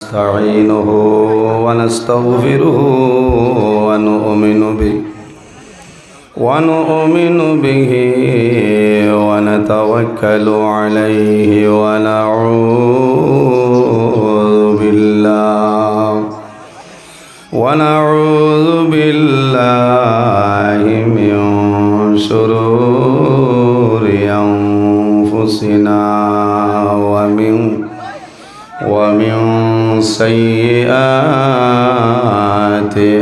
نستعينه ونستغفره ونؤمن به ونتوكل عليه ونعوذ بالله من شرور أنفسنا ومن سيئات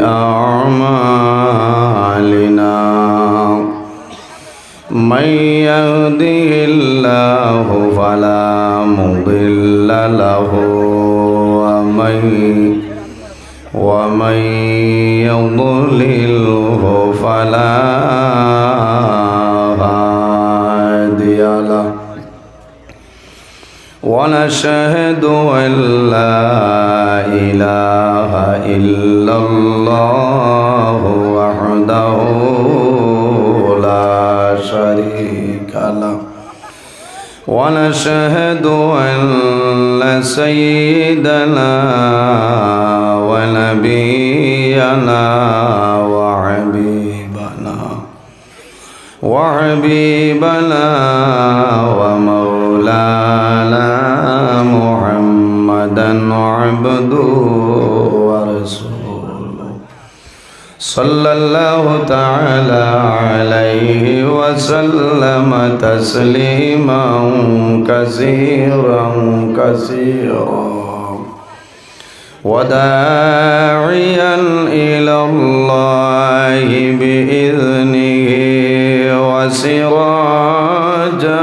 أعمالنا من يهده الله فلا مضل له ومن يضلله فلا هادي له ونشهد أن لا إله إلا الله وحده لا شريك له ونشهد أن سيدنا ونبينا وحبيبنا ومولانا محمدا عبده ورسوله صلى الله تعالى عليه وسلم تسليما كثيرا وداعيا إلى الله بإذنه وسراجا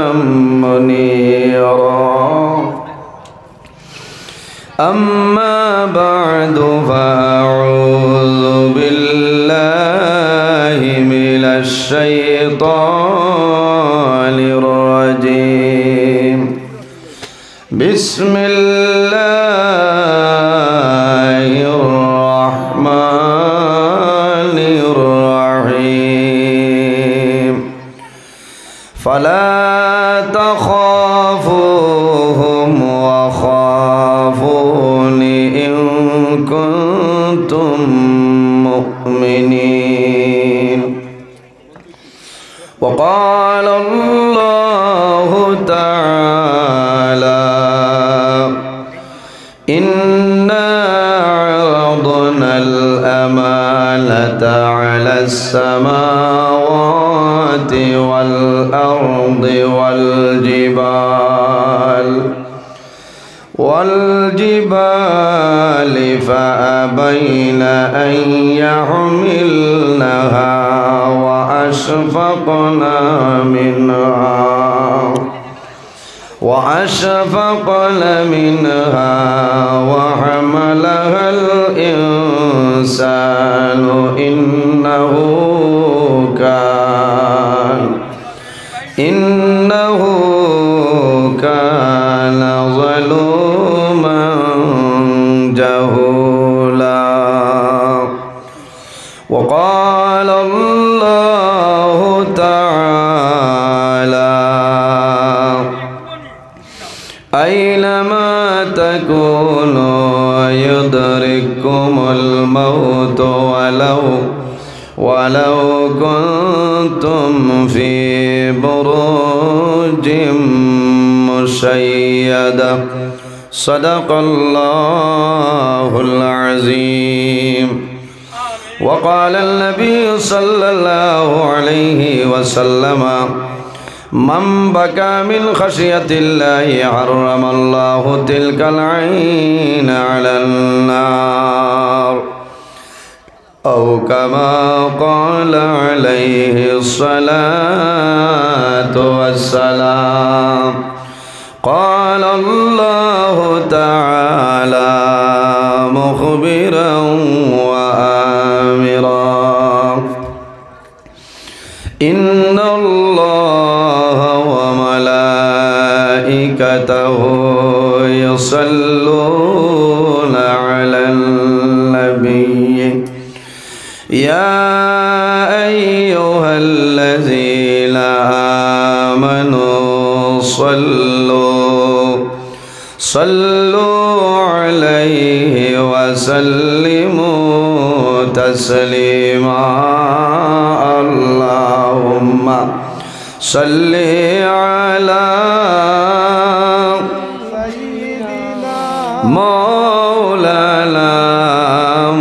منيرا أما بعد فأعوذ بالله من الشيطان الرجيم بسم الله الرحمن الرحيم فلا تخافوهم وخافون إن كنتم مؤمنين وقال الله تعالى إنا عرضنا الأمانة على السماوات والأرض والجبال فأبين أن يحملنها وأشفقن منها وحملها الإنسان إنه كان ظلوما جهولا وقال الله تعالى أينما تكونوا يدرككم الموت ولو كنتم في بروج مشيدة صدق الله العظيم وقال النبي صلى الله عليه وسلم من بكى من خشية الله حرم الله تلك العين على النار أو كما قال عليه الصلاة والسلام قال الله تعالى مخبرا وآمرا إن الله وملائكته يصلون على النبي يا أيها الذين آمنوا صلوا عليه عليه وسلموا تسليما اللهم صل على مولانا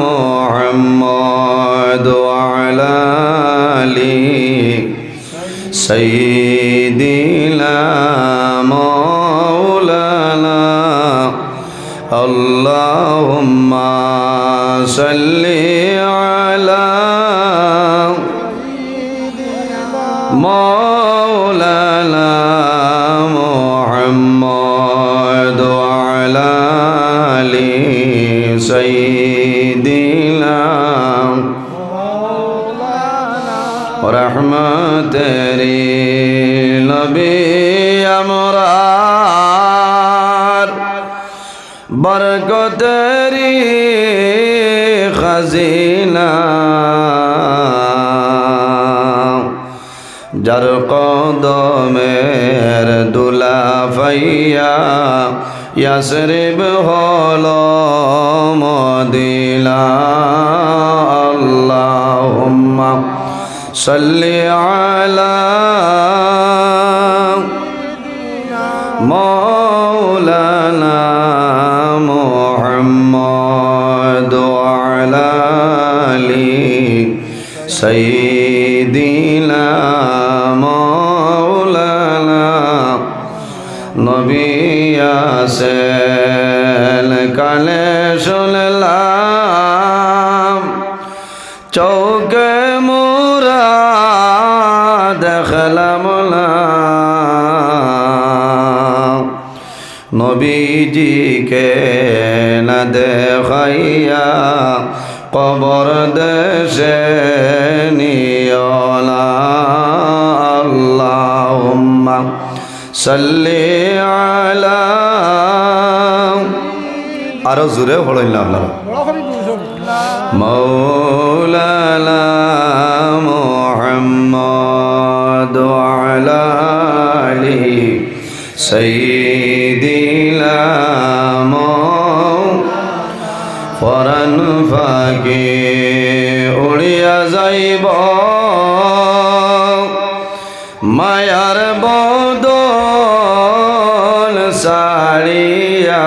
محمد وعلى آله سيدنا مولانا اللهم صل على مولانا محمد وعلى آل سيدنا رحمت نبی امرار برکت خزینہ যার কদমের দুলা ফাইয়া ইয়াসরিব হলো মদিনা আল্লাহুম্মা সাল্লি আলা মাওলানা মুহাম্মদ ওয়া আলা আলি সাইয়্যিদিনা মাওলানা নবী আসেন কানে শুনলাম চৌকে মোরা দেখলাম না নবীজিকে না দেখাইয়া কবর দেশে নিয়লা আল্লাহুম্মা সাল্লি আলা আরো জোরে পড়েন না আপনারা মাওলানা মুহাম্মদ ওয়া আলা আলিহি সাইয়্যিদিনা পরাণ ফাঁকে উড়িয়া যাইব মায়ার বদন সারিয়া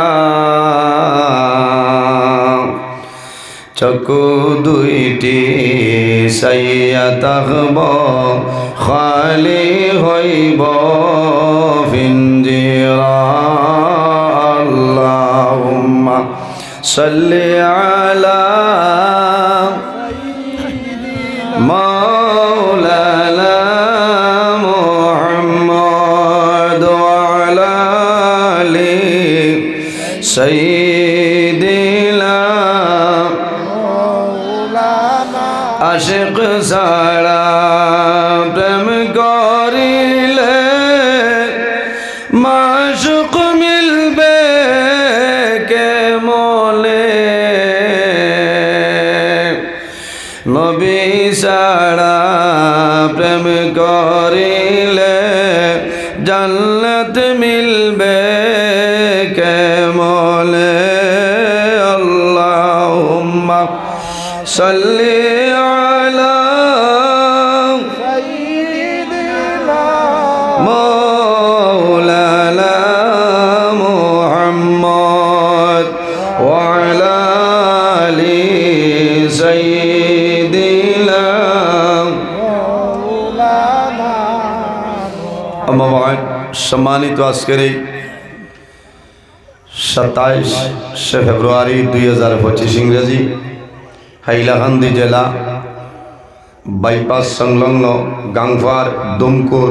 চকু দুইটি সাইয়া তাকব খালি হইব ফিঞ্জিরা আল্লাহুম্মা সাল্লি আলা মাওলানা মুহাম্মদ ওয়া আলা আলি সাইয়্যিদিনা মাওলানা আশিক সারা প্রেম করিলে মাশুক মিলবে কে মোলে নবী সারা প্রেম করিলে জান্নাত মিলবে কে মোলে আল্লাহুম্মা সাল্লি আলা সাইয়্যিদিনা মাওলানা মুহাম্মদ ওয়া আলা আলি সাইয়্যিদিনা মাওলানা আম্মা বা'দ সম্মানিত আজকের এই 27 ফেব্রুয়ারি 2025 ইংরেজি হাইলাকান্দি জেলা বাইপাস সংলগ্ন গাংফার দুমকুর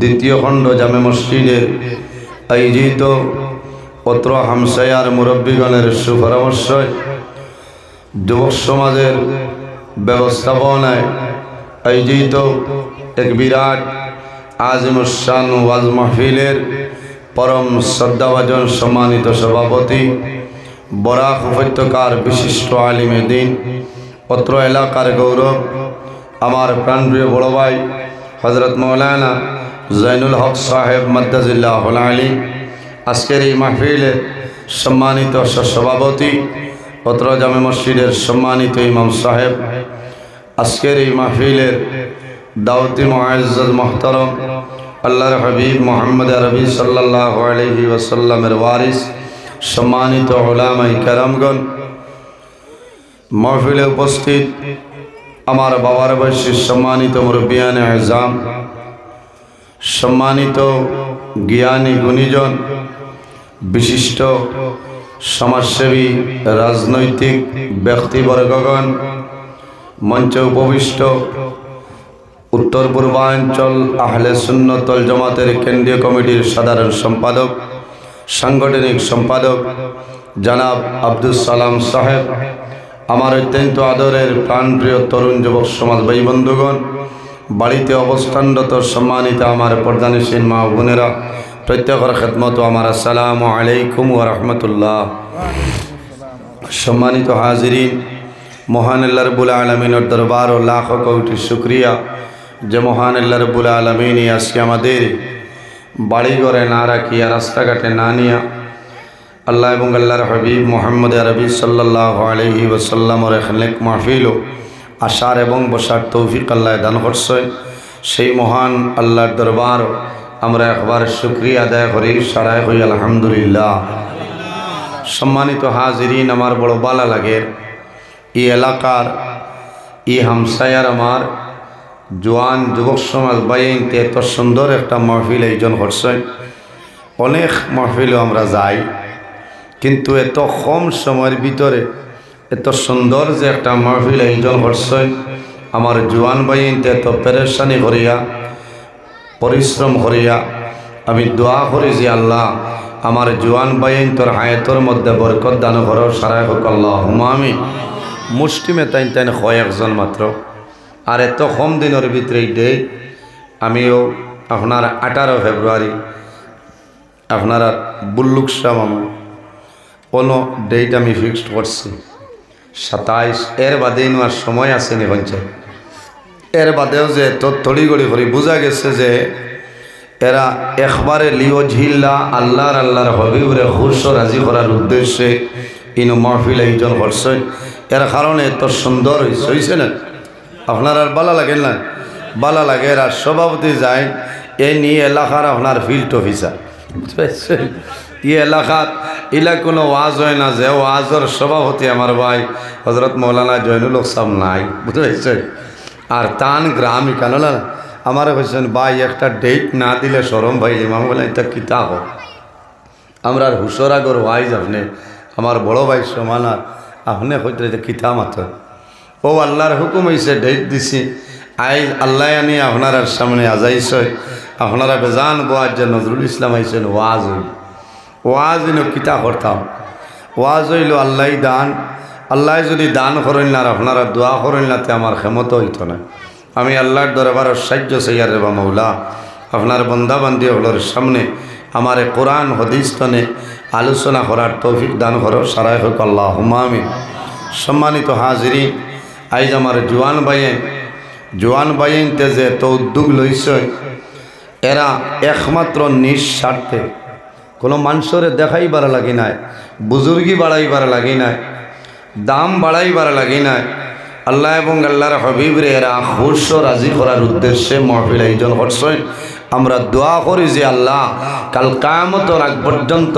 দ্বিতীয় খণ্ড জামে মসজিদের আয়োজিত অত্র হামসায়ার মুরব্বীগণের সুপরামর্শয় যুবক সমাজের ব্যবস্থাপনায় আয়োজিত এক বিরাট আজিমুশান ওয়াজ মাহফিলের পরম শ্রদ্ধাভাজন সম্মানিত সভাপতি বরাক উপত্যকার বিশিষ্ট আলিমে দ্বীন অত্র এলাকার গৌরব আমার প্রাণপ্রিয় বড় ভাই হযরত মাওলানা জাইনুল হক সাহেব মাদ্দাজিল্লাহুল আলী আজকের এই মাহফিলে সম্মানিত সভাপতি অত্র জামে মসজিদের সম্মানিত ইমাম সাহেব, আজকের এই মাহফিলের দাওয়াতি মুআজ্জাজ মুহতারাম আল্লাহর হাবিব মুহাম্মদ আরবি সাল্লাল্লাহু আলাইহি ওয়াসাল্লামের ওয়ারিস সম্মানিত উলামায়ে কেরামগণ, মাহফিলে উপস্থিত আমার বাবার বয়সী সম্মানিত মুরব্বিয়ানে আযম, সম্মানিত জ্ঞানী গুণীজন, বিশিষ্ট সমাজসেবী রাজনৈতিক ব্যক্তিবর্গগণ, মঞ্চে উপবিষ্ট উত্তর পূর্বাঞ্চল আহলে সুন্নাত ওয়াল জামাতের কেন্দ্রীয় কমিটির সাধারণ সম্পাদক, সাংগঠনিক সম্পাদক জনাব আব্দুল সালাম সাহেব, আমার অত্যন্ত আদরের প্রাণপ্রিয় তরুণ যুবক সমাজ ভাই বন্ধুগণ, বাড়িতে অবস্থানরত সম্মানিত আমার পর্দানিসীন মা বোনেরা, প্রত্যেকের খেদমত আমার আসসালামু আলাইকুম ওয়া রাহমাতুল্লাহ। সম্মানিত হাজিরিন, মহান আল্লাহ রাব্বুল আলামিনের দরবার ও লাখ কোটি শুকরিয়া যে মহান আল্লাহ রাব্বুল আলামিন আজকে আমাদের বাড়ি ঘরে না রাখিয়া রাস্তাঘাটে না নিয়া আল্লাহ এবং আল্লাহর হাবিব মুহাম্মদ আরবি সাল্লাল্লাহু আলাইহি ওয়াসাল্লামের এখানে মাহফিল আসার এবং বসার তৌফিক আল্লাহ দান করছেন। সেই মহান আল্লাহর দরবার আমরা একবার শুকরিয়া আদায় করি, সারায় হই আলহামদুলিল্লাহ। সম্মানিত হাজিরিন, আমার বড় ভালো লাগে এই এলাকার এই হামসায়ার আমার জোয়ান যুবক সমাজ বাইনতে এত সুন্দর একটা মাহফিল আয়োজন করছেন। অনেক মাহফিলও আমরা যাই, কিন্তু এত কম সময়ের ভিতরে এত সুন্দর যে একটা মাহফিল আয়োজন করছেন, আমার জোয়ান বাইনতে এত পেরেশানি করিয়া পরিশ্রম করিয়া আমি দোয়া করি যে আল্লাহ আমার জোয়ান বাইন তোর হায়াতর মধ্যে বরকত দান করো, সারাই হোক আল্লাহুম্মা আমিন। মুসলিমে তাইন তাইন হয় একজন মাত্র, আর এত কম দিনের ভিতরে ডে আমিও আপনার 18 ফেব্রুয়ারি আপনার বুল্লুক শাহ মামা কোনো ডেট আমি ফিক্সড করছি 27, এর বাদে আর সময় আসেনি পঞ্চায়েত, এর বাদেও যে তড়িগড়ি করে বোঝা গেছে যে এরা একবারে লিওজিল্লা আল্লাহর হবিবরে খুশ রাজি করার উদ্দেশ্যে ইনো মাহফিল আয়োজন করছে। এর কারণে এত সুন্দর হয়েছে না, আপনার আর ভালো লাগে না? ভালো লাগে। আর সভাপতি যায় এই নিয়ে এলাকার আপনার ফিল্ড অফিসার, বুঝতে এই এলাকার ইলা কোনো ওয়াজ হয় না, যে ওয়াজের সভাপতি আমার ভাই হজরত মৌলানা জয়নুল হক সাহেব নাই, বুঝতে পারছেন? আর তান গ্রাম কেন না আমার বলছেন ভাই একটা ডেট না দিলে সরম ভাই ইমাম বলে এটা কিতা হোক আমরা হুসরাগর ওয়াইজ আপনি আমার বড় ভাই সমানার আপনি হইতে এটা কিতা মাত্র ও আল্লাহর হুকুম হয়েছে ডেট দিছি আই আল্লাহ আনি আপনার সামনে আজাইছ আপনারা বেজান বোয়ার যে নজরুল ইসলাম আইসেন ওয়াজ হইল ওয়াজ কিতা করতাম ওয়াজ হইল আল্লাহ দান আল্লাহ যদি দান করেন না আর আপনারা দোয়া করেন নাতে আমার ক্ষমত হইতো না। আমি আল্লাহর দরবারের সাহায্য চাইয়ার রেবা মৌলা আপনার বন্দাবান্দি হলোর সামনে আমার কোরআন হাদিস তনে আলোচনা করার তৌফিক দান করো, সারাই হোক আল্লাহুম্মা আমিন। সম্মানিত হাজিরিন, আইজ আমার জোয়ান বাইনতে যে তো উদ্যোগ লইছে এরা একমাত্র নিঃস্বার্থে কোনো মানুষের দেখাইবার লাগি নাই, বুজুর্গি বাড়াইবার লাগি নাই, দাম বাড়াইবার লাগি নাই, আল্লাহ এবং আল্লাহর হাবিবরে এরা খুশ রাজি করার উদ্দেশ্যে মাহফিল আয়োজন করছেন। আমরা দোয়া করি যে আল্লাহ কাল কিয়ামতের আগ পর্যন্ত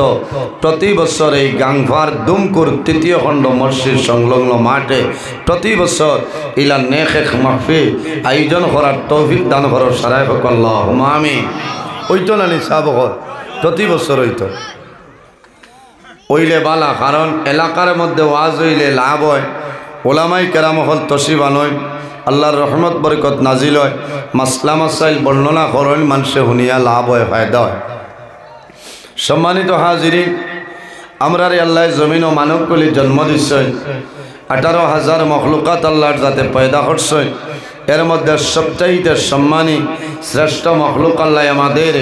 প্রতি বছর এই গাংভার দুমকুর 3য় খণ্ড মসজিদ সংলগ্ন মাঠে প্রতি বছর ইলা নেক মাহফিল আয়োজন করার তৌফিক দান করো, সারাই হোক আল্লাহুম্মা আমিন। ওইতো না নিসাব প্রতি বছর হইতো ওইলে বালা, কারণ এলাকার মধ্যে ওয়াজ হইলে লাভ হয়, ওলামাই কেরাম হল তসিব আনয়, আল্লাহর রহমত বরকত নাজিল হয়, মাসলা মাসাইল বর্ণনা করেন, মানুষে শুনিয়া লাভ হয়, ফায়দা হয়। সম্মানিত হাজিরিন, আমরা আল্লাহ জমিন ও মানবকুলি জন্ম দিচ্ছেন, 18,000 মখলুকাত আল্লাহর যাতে পয়দা করছেন, এর মধ্যে সবচাইতে সম্মানী শ্রেষ্ঠ মখলুক আল্লাহ আমাদের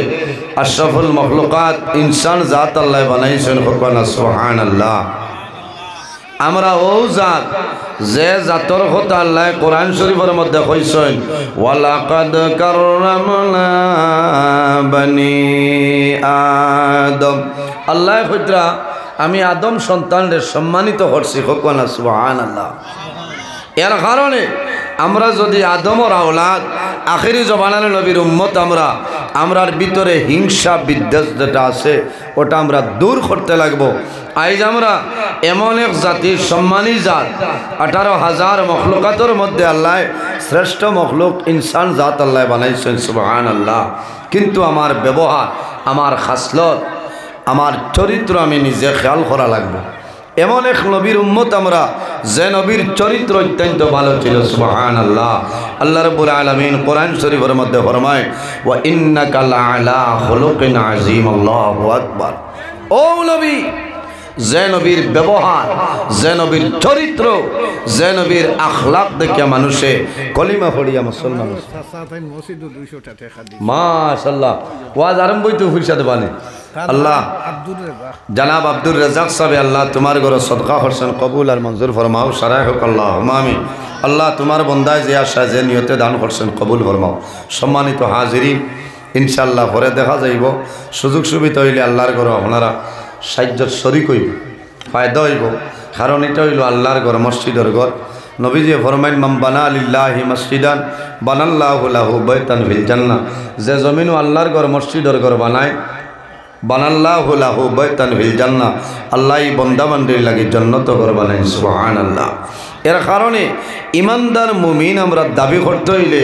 আশরাফুল মখলুকাত ইনসান জাত আল্লাহ বানাইছেন, হুকনা সুবহানাল্লাহ। আমরা ও জাত যে জাতর কথা আল্লাহ কোরআন শরীফের মধ্যে কইছেন ওয়ালাকাদ কাররামনা বানি আদম, আল্লাহ কইরা আমি আদম সন্তানদের সম্মানিত করছি হকনা সুবহানাল্লাহ। এর কারণে আমরা যদি আদমর আওলাদ আখিরি জমানার নবীর উম্মত আমরার ভিতরে হিংসা বিদ্বেষ যেটা আছে ওটা আমরা দূর করতে লাগবো। আজ আমরা এমন এক জাতির সম্মানী জাত, 18,000 মখলুকাতের মধ্যে আল্লাহ শ্রেষ্ঠ মখলুক ইনসান জাত আল্লাহ বানাইছেন সুবহানাল্লাহ। কিন্তু আমার ব্যবহার, আমার খাসলত, আমার চরিত্র আমি নিজে খেয়াল করা লাগবে। এমন এক নবীর উম্মত আমরা যে নবীর চরিত্র অত্যন্ত ভালো ছিল সুবহানাল্লাহ। আল্লাহ রাব্বুল আলামিন কোরআন শরীফের মধ্যে ফরমায় ওয়া ইন্নাকা লাআলা খুলুকিন আযীম। আল্লাহু আকবার। ও নবী, যে নবীর ব্যবহার, যে নবীর চরিত্র, যে নবীর আখলাক দেখে মানুষে কলিমা পড়িয়া মুসলমান। মাশাআল্লাহ, ওয়াজ আরম্ভই তো ফুরসাদ বানে। আল্লাহ জনাব আব্দুর রাজ্জাক সাহেব, আল্লাহ তোমার ঘরে সদকা করছেন, কবুল আর মঞ্জুর ফরমাও, সারাই হোক আল্লাহুম্মা আমিন। আল্লাহ তোমার বন্দায় যে আশা যে নিয়তে দান করছেন কবুল ফরমাও। সম্মানিত হাজিরিন, ইনশাআল্লাহ পরে দেখা যাইব, সুযোগ সুবিধা হইলে আল্লাহর ঘরে আপনারা সাহায্যর শরিক হইব, ফায়দা হইব। কারণ এটা হইল আল্লাহর ঘর, মসজিদের ঘর। নবীজি ফরমাইন মান বানা লিল্লাহি মসজিদান বানাল্লাহু লাহু বাইতান ফিল জান্নাহ। যে জমিনও আল্লাহর ঘর, মসজিদের ঘর বানায়, বানাল্লাহু লাহু বাইতান ফিল জান্নাহ, আল্লাহ বান্দা বান্দির লাগি জান্নাত ঘর বানায় সুবহানাল্লাহ। এর কারণে ইমানদার মুমিন আমরা দাবি করতে হইলে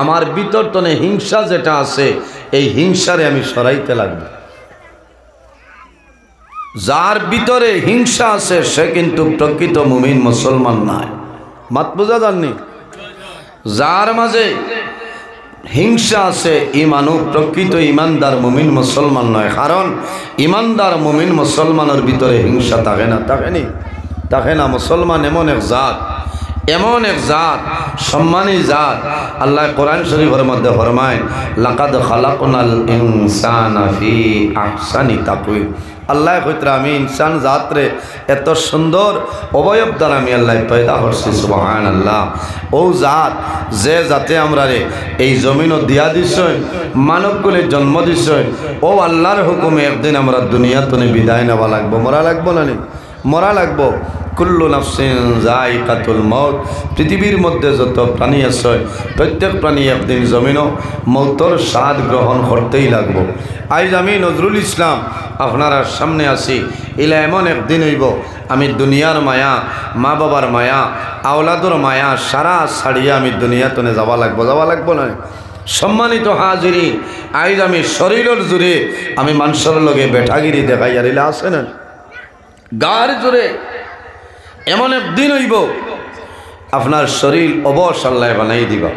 আমার ভিতর তনে হিংসা যেটা আছে এই হিংসারে আমি সরাইতে লাগবে। যার ভিতরে হিংসা আছে সে কিন্তু প্রকৃত মুমিন মুসলমান নয়। মাত বোঝা যাননি? যার মাঝে হিংসা আছে ই মানুষ প্রকৃত ইমানদার মুমিন মুসলমান নয়। কারণ ইমানদার মুমিন মুসলমানের ভিতরে হিংসা থাকে না, থাকে না। মুসলমান এমন এক জাত, এমন এক জাত, সম্মানী জাত। আল্লাহ কোরআন শরীফের মধ্যে ফরমায় লাকাদ খালাকনাল ইনসানা ফি আহসানি তাকওয়িম। আল্লাহ কইতে আমি ইনসান জাতরে এত সুন্দর অবয়ব দ্বারা আমি আল্লাহ পয়দা করছি সুবহানাল্লাহ। ও জাত, যে জাতে আমরা রে এই জমিনও দিয়া দিছই, মানবকুলে জন্ম দিছই, ও আল্লাহর হুকুমে একদিন আমরা দুনিয়াতে বিদায় নেওয়া লাগবো, মরা লাগবো না? মরা লাগবো। কুল্লু নাফসিন যায়িকাতুল মউত। পৃথিবীর মধ্যে যত প্রাণী আছে প্রত্যেক প্রাণী একদিন জমিনও মৌতর স্বাদ গ্রহণ করতেই লাগবো। আজ আমি নজরুল ইসলাম আপনারা সামনে আসি, ইলা এমন একদিন হইব আমি দুনিয়ার মায়া, মা বাবার মায়া, আওলাদর মায়া সারা ছাড়িয়া আমি দুনিয়াতে যাওয়া লাগবো না? সম্মানিত হাজিরিন, আজ আমি শরীরের জুড়ে আমি মানুষের লগে বেঠাগিরি দেখাই আর ইলা আছে না গার জুড়ে এমন একদিন হইব আপনার শরীর অবশ আল্লাহ বানাই দিবা।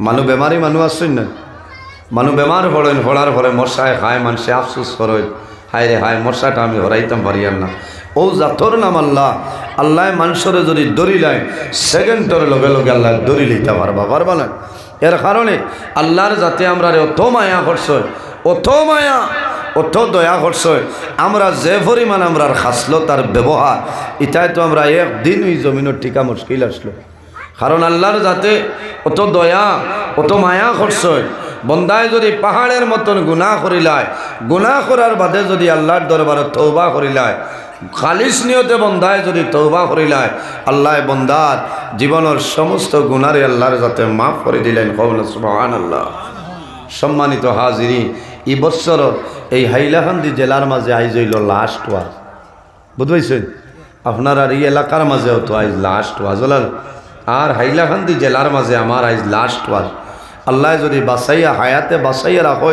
মানুষ বেমারি মানুষ আসছেন না, মানুষ বেমার পড়েন, পড়ার পরে মশায় খায়, মানুষে আফসোস করেন, হায় রে হায় মশাটা আমি হরাইতাম পারিয়ার না। ও জাতর নাম আল্লাহ। আল্লাহ মানুষের যদি দড়ি লায় সেকেন্ডের লগে লগে আল্লাহ দড়ি লইতে পারবা না। এর কারণে আল্লাহর যাতে আমরা অত মায়া করছ, অত মায়া, অত দয়া করছ, আমরা যে পরিমাণ আমরার খাসলো তার ব্যবহার এটাই তো আমরা একদিন ওই জমিনের টিকা মুশকিল আসলো। কারণ আল্লাহর যাতে অত দয়া, অত মায়া করছ। বন্দায় যদি পাহাড়ের মতন গুনাহ করিলায়, গুনাহ করার বাদে যদি আল্লাহর দরবারে তওবা করিলায়, খালিস নিয়তে বন্দায় যদি তওবা করিলায়, আল্লাহ বন্দার জীবনের সমস্ত গুনারে আল্লাহর যাতে মাফ করে দিলেন। কওনা সুবহানাল্লাহ। সম্মানিত হাজিরিন, এই বছর এই হাইলাকান্দি জেলার মাঝে আইজ হইল লাস্ট ওয়াজ, বুঝবাইছেন? আপনার আর এই এলাকার মাঝেও তো আইজ লাস্ট ওয়াজ হল, আর হাইলাকান্দি জেলার মাঝে আমার আইজ লাস্ট ওয়াজ। আল্লাহ যদি বাঁচাইয়া হায়াতে বাঁচাইয়া রাখো,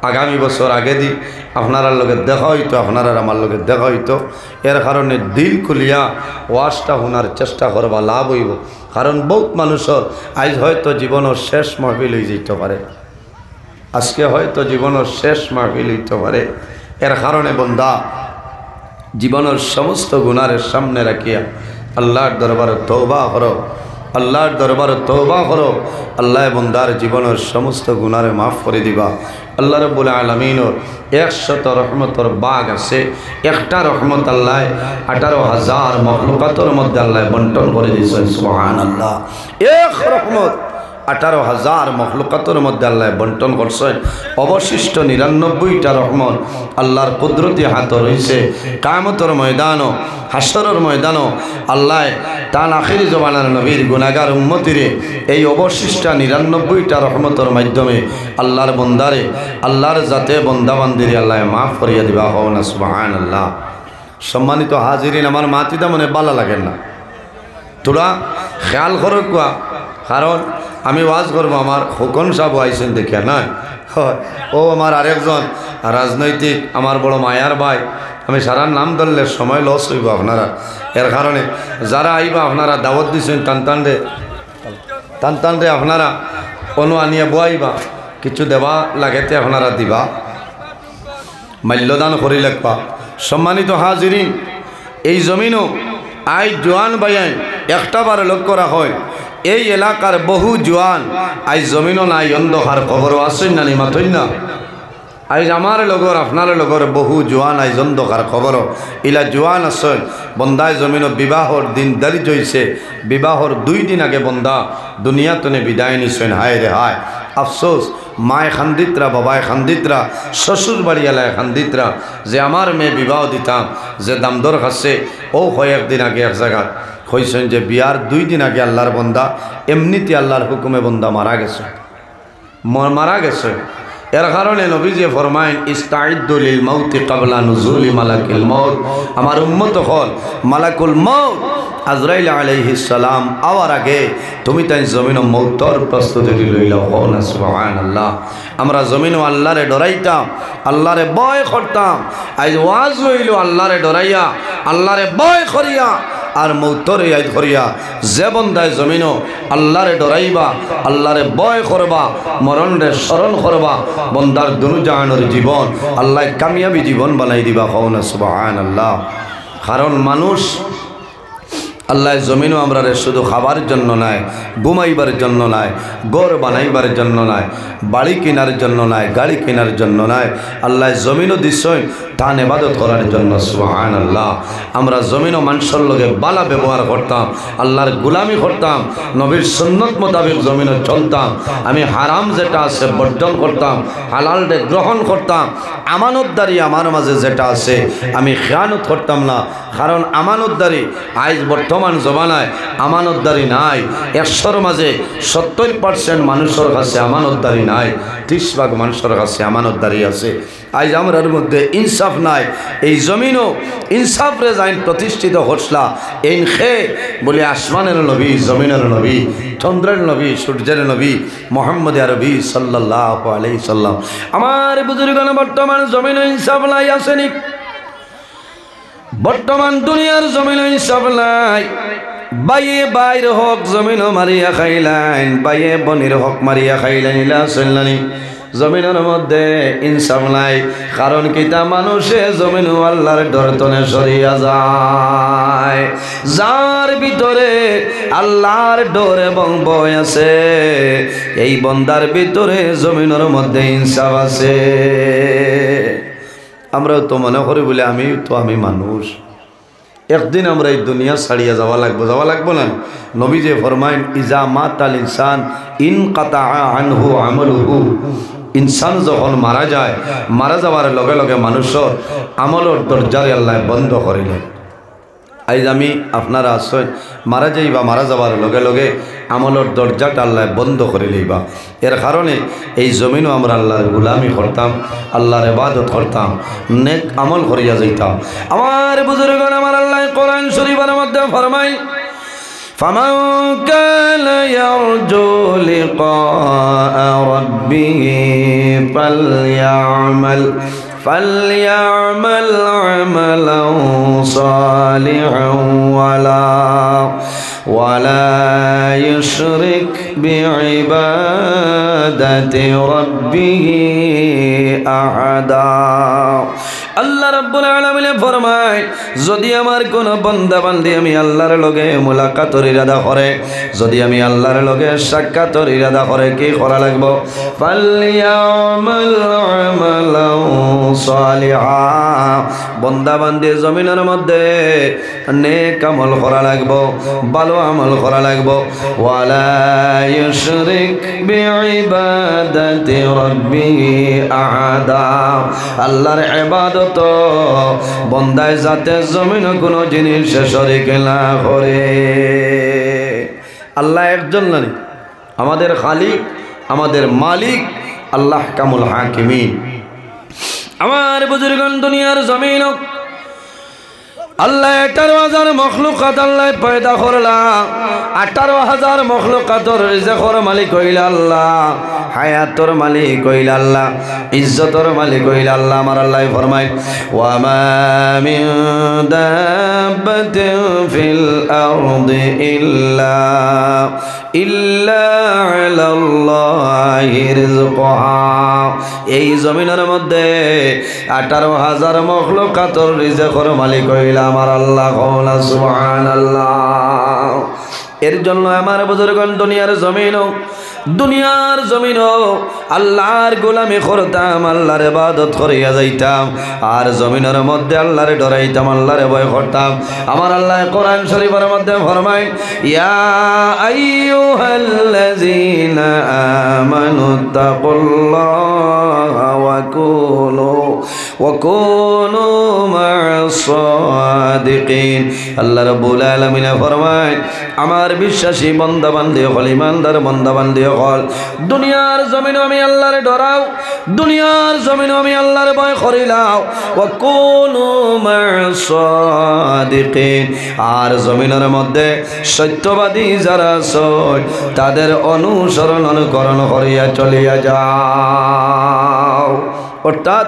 আগামী বছর আগে দি আপনার লগে দেখা হইতো, আপনার আমার লগে দেখা হইতো। এর কারণে দিল খুলিয়া ওয়াজটা শোনার চেষ্টা করবা, লাভ হইব। কারণ বহুত মানুষের আজ হয়তো জীবনের শেষ মাহফিল হয়ে যেতে পারে, আজকে হয়তো জীবনের শেষ মাহফিল হইতে পারে। এর কারণে বন্দা জীবনের সমস্ত গুনারের সামনে রাখিয়া আল্লাহর দরবারে তওবা করো, আল্লাহর দরবারে তওবা করো। আল্লাহ বন্দার জীবনের সমস্ত গুনারে মাফ করে দিবা। আল্লাহ রাব্বুল আলামিনের 100 রহমতের বাগ আছে, একটা রহমত আল্লাহ 18,000 মখলুকাতের মধ্যে আল্লাহ বন্টন করে দিয়েছেন সুবহানাল্লাহ। এক রহমত 18,000 মখলুকাতের মধ্যে আল্লাহ বন্টন করছেন। অবশিষ্ট 99টা রহমত আল্লাহর কুদরতি হাত রয়েছে। কিয়ামতের ময়দানও হাসরের ময়দানও আল্লাহ তান আখিরি জমানার নবীর গুনাহগার উম্মতিরে এই অবশিষ্ট 99টা রহমতের মাধ্যমে আল্লাহর বন্দারে আল্লাহর জাতে বন্দাবান্দিরে আল্লাহ মাফ করিয়া দিবা হও না সুবহানাল্লাহ। সম্মানিত হাজিরিন, আমার মাতিদা মনে ভালো লাগেন না, তোরা খেয়াল করো কোয়া, কারণ আমি ওয়াজ করবো আমার হুকম সাহেব আইসেন দেখিয়া না, ও আমার আরেকজন রাজনৈতিক আমার বড় মায়ার ভাই, আমি সারা নাম ধরলে সময় লস হইব আপনারা, এর কারণে যারা আইবা আপনারা দাওয়াত দিচ্ছেন টান টান রে আপনারা কোনো আনিয়া বইবা, কিছু দেওয়া লাগেতে আপনারা দিবা, মাল্যদান করি লাগবা। সম্মানিত হাজিরিন, এই জমিনও আই জোয়ান বাইয়াই একটা বার লক্ষ্য রাখা হয়, এই এলাকার বহু জোয়ান আই জমিনও নাই, অন্ধকার খবরও আসেন না মাথই না। আইজ আমার লগর আপনার লগর বহু জোয়ান আইজ অন্ধকার খবরও ইলা জোয়ান আসেন। বন্দায় জমিনও বিবাহর দিন দাঁড়ি হয়েছে, বিবাহর 2 দিন আগে বন্দা দুনিয়া তনে বিদায় নিছেন। হায় রে হায়, আফসোস মায় খান্দিতরা, বাবায় খান্দিতরা, শ্বশুর বাড়ি এলায় খান্দিতরা, যে আমার মেয়ে বিবাহ দিতাম, যে দামদর খাচ্ছে ও হয় একদিন আগে এক জায়গা হয়েছেন যে বিয়ার 2 দিন আগে আল্লাহর বন্দা এমনিতে আল্লাহর হুকুমে বন্দা মারা গেছে। এর কারণে নবীজি ফরমাইন ইস্তাইদ্দু লিল মাউতি ক্বাবলা নুজুলি মালাকিল মাউত, আমার উম্মত হল মালাকুল মাউত আজরাইল আলাইহিস সালাম আওয়ার আগে তুমি তাই জমিন মৌতর প্রস্তুতি লইলাও। হো না সুবহানাল্লাহ। আমরা জমিন আল্লাহরে ডরাইতাম, আল্লাহরে ভয় করতাম, আজ ওয়াজ হইল আল্লাহরে ডরাইয়া আল্লাহরে ভয় করিয়া আর মৌতরে আইদ করিয়া, যে বন্দায় জমিনও আল্লাহরে ডরাইবা আল্লাহরে ভয় করবা মরণরে স্মরণ করবা, বন্দার দুনু জাহানের জীবন আল্লাহ কামিয়াবি জীবন বানাই দিবা। হও না সুবহানাল্লাহ। কারণ মানুষ আল্লাহ জমিনও আমরা শুধু খাবার জন্য নয়, ঘুমাইবার জন্য নয়, ঘর বানাইবার জন্য নয়, বাড়ি কেনার জন্য নয়, গাড়ি কেনার জন্য নয়, আল্লাহ জমিনও দিচ্ছেন তান ইবাদত করার জন্য। সুবহানাল্লাহ। আমরা জমিনও মানুষের লগে বালা ব্যবহার করতাম, আল্লাহর গোলামি করতাম, নবীর সুন্নত মোতাবেক জমিনও চলতাম, আমি হারাম যেটা আছে বর্জন করতাম, হালালটা গ্রহণ করতাম, আমানতদারি আমার মাঝে যেটা আছে আমি খেয়ানত করতাম না। কারণ আমানতদারি আজ বর্তমান জমানায় আমানতদারি নাই, 100-র মাঝে 70% মানুষের কাছে আমানতদারি নাই, 30% মানুষের কাছে আমানতদারি আছে। আজ আমরার মধ্যে ইনসাফ নাই। এই জমিনও ইনসাফ রে যাইন প্রতিষ্ঠিত হসলা এই খে বলে আসমানের নবী, জমিনের নবী, চন্দ্রের নবী, সূর্যের নবী মুহাম্মদ আরবি সাল্লাল্লাহু আলাইহি সাল্লাম। আমার বুজুর্গগণ, বর্তমান জমিনে ইনসাফ নাই আসেনি, বর্তমান দুনিয়ার জমিনে ইনসাফ নাই। বাইয়ে বাইর হক জমিন মারিয়া খাইলেন, বাইয়ে বনির হক মারিয়া খাইলেন, ইলা চললানি জমিনের মধ্যে ইনসাফ নাই। কারণ কিতা মানুষে জমিন আল্লাহর ডরতনে সরিয়া যায়, যার ভিতরে আল্লাহর ডর এবং ভয় আছে এই বন্দার ভিতরে জমিনের মধ্যে ইনসাফ আছে। আমরা তো মনে করি বলে আমি মানুষ, একদিন আমরা এই দুনিয়া ছাড়িয়া যাওয়া লাগবো না। নবী যে ফরমাইন ইজা মাতাল ইনসান ইনকাতা আনহু আমলুহু, ইনসান যখন মারা যায়, মারা যাওয়ার লগে লগে মানুষের আমলের দরজারে আল্লাহ বন্ধ করিলেন। আজ আমি আপনারা আসেন মারা যাইবা, মারা যাওয়ার লগে লগে আমলের দরজাটা আল্লাহ বন্ধ করে লইবা। এর কারণে এই জমিনও আমরা আল্লাহর গুলামি করতাম, আল্লাহর ইবাদত করতাম, নেক আমল করিয়া যাইতাম। আমার বুজুর্গগণ, আমার আল্লাহ কোরআন শরীফের মধ্যে ফরমায় فمن كان يرجو لقاء ربه فليعمل عملا صالحا ولا يشرك بعبادة ربه أحدا। আল্লাহ রাব্বুল আলামিন ফরমায় যদি আমার কোন বান্দা বান্দি আমি আল্লাহর লগে মুলাকাতের ইরাদা করে যদি আমি আল্লাহর লগে সাক্ষাতের ইরাদা করে কি করা লাগবে ফালইয়ামাল আমালান সালিহা বান্দা বান্দি জমিনের মধ্যে নেক আমল করা লাগবে ভালো আমল করা লাগবে ওয়ালা ইউশরিক বিইবাদাতি রাব্বিহি আহাদা আল্লাহর ইবাদত বান্দায় যাতে জমিনে কোনো জিনিস শরীক না করে আল্লাহ একজন নয় আমাদের খালিক আমাদের মালিক আল্লাহ কামুল হাকিমিন আমার বুজুর্গান দুনিয়ার জমিন আল্লাহ 18,000 মখলুকাত আল্লাহ পয়দা করলা 18,000 মখলুকাতর রিজকের মালিক হইল আল্লাহ হায়াতর মালিক হইল আল্লাহ ইজ্জতর মালিক হইল আল্লাহ আমার আল্লাহ ফরমায় ওয়া মা মিন দাব্বাতিন ফিল আরদি ইল্লা আলাল্লাহি রিজকুহা এই জমিনের মধ্যে 18,000 মখলুকাতর রিজকের মালিক হইল আমার আল্লাহ সুবহানাল্লাহ এর জন্য আমার বুজুর্গণ দুনিয়ার জমিন আল্লাহর গোলামি করতাম আল্লাহর ইবাদত করিয়া যাইতাম আর জমিনের মধ্যে আল্লাহরে ডরাইতাম আল্লাহরে ভয় করতাম আমার আল্লাহ কোরআন শরীফের মধ্যে ফরমায় ইয়া আইয়ুহাল্লাযীনা আমানু তাকুল্লাহা ওয়া কুনু মা'আস সাদিকিন আল্লাহ রাব্বুল আলামিন ফরমায় আমার বিশ্বাসী বান্দা বান্দি হল ইমানদার বান্দা বান্দি হল দুনিয়ার জমিনে আমি আল্লাহরে ডরাও দুনিয়ার জমিনে আমি আল্লাহরে ভয় করিলাও ওয়া কুনু মা'আস সাদিকিন আর জমিনের মধ্যে সত্যবাদী যারা আছে তাদের অনুসরণ অনুকরণ করিয়া চলিয়া যাও অর্থাৎ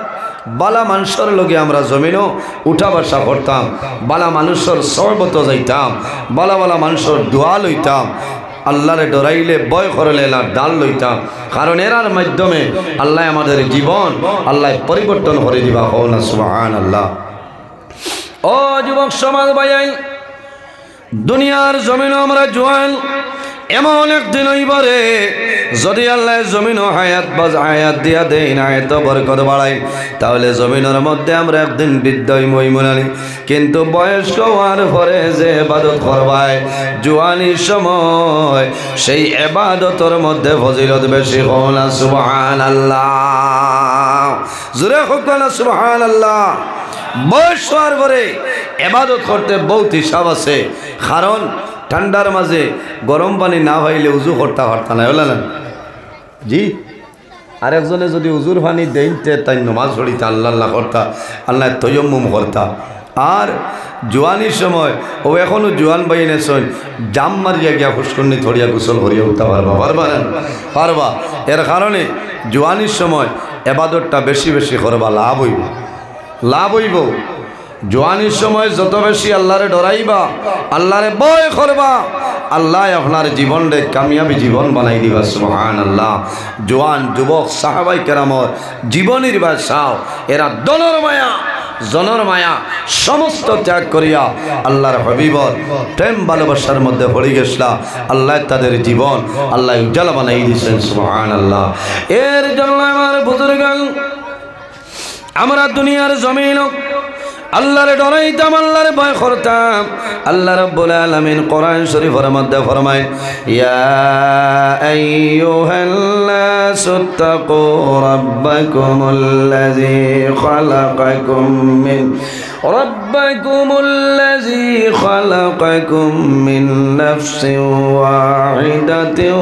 বালা মানুষের লগে আমরা জমিনও উঠা বসা করতাম বালা মানুষের সর্বত যাইতাম বালা বালা মানুষের দোয়া লইতাম আল্লাহরে ডরাইলে ভয় করলে এলার ডাল লইতাম কারণ এরার মাধ্যমে আল্লাহ আমাদের জীবন আল্লাহ পরিবর্তন করে দিবা হল সুবহানাল্লাহ ও যুবক সমাজ ভাই দুনিয়ার জমিনও আমরা জোয়ান এমন একদিন হইবারে যদি আল্লাহ জমিন হায়াত দিয়া দেয় না এত বরকত বাড়াই তাহলে জমিনের মধ্যে আমরা একদিন বৃদ্ধ মহিমনালি কিন্তু বয়স্ক হওয়ার পরে যে ইবাদত করবায় জোয়ানির সময় সেই ইবাদতের মধ্যে ফজিলত বেশি হল সুবহানাল্লাহ জোরে হোক না সুবহানাল্লাহ বয়স হওয়ার পরে ইবাদত করতে বহুত হিসাব আছে কারণ ঠান্ডার মাঝে গরম পানি না হইলে উজু করতে পারত না হল না জি আরেকজনে যদি উজুর পানি দেইতে তাই নমাজ পড়িতে আল্লাহ আল্লাহ করতা আল্লাহ তৈয়ম্মুম করতা আর জোয়ানির সময় ও এখনও জোয়ান বাইনে শোন জাম মারিয়া গিয়া ফুসকুন্নি থরিয়া গোসল করিয়া উঠতে পারবা না পারবা এর কারণে জোয়ানির সময় এবাদতটা বেশি বেশি করবা লাভ হইব জোয়ানির সময় যত বেশি আল্লাহরে ডরাইবা আল্লাহরে ভয় করবা আল্লাহ আপনার জীবনরে কামিয়াবি জীবন বানাই দিবা সুবহানাল্লাহ জোয়ান যুবক সাহাবাই কেরামর জীবনের বাসাও এরা জনর মায়া সমস্ত ত্যাগ করিয়া আল্লাহর হাবিবর প্রেম ভালোবাসার মধ্যে পড়ে গেছলা আল্লাহ তাদের জীবন আল্লাহ উজ্জ্বল বানাই দিয়েছেন সুবহানাল্লাহ এর জন্য আমার বুজুর্গান আমরা দুনিয়ার জমিন আল্লাহরে ডরাইতাম আল্লাহরে ভয় করতাম আল্লাহ রাব্বুল আলামিন কোরআন শরীফের মধ্যে ফরমায় ইয়া আইয়ুহান্নাসু তাকু রাব্বাকুমুল্লাযী খালাকাকুম মিন নাফসিন ওয়াহিদাতিন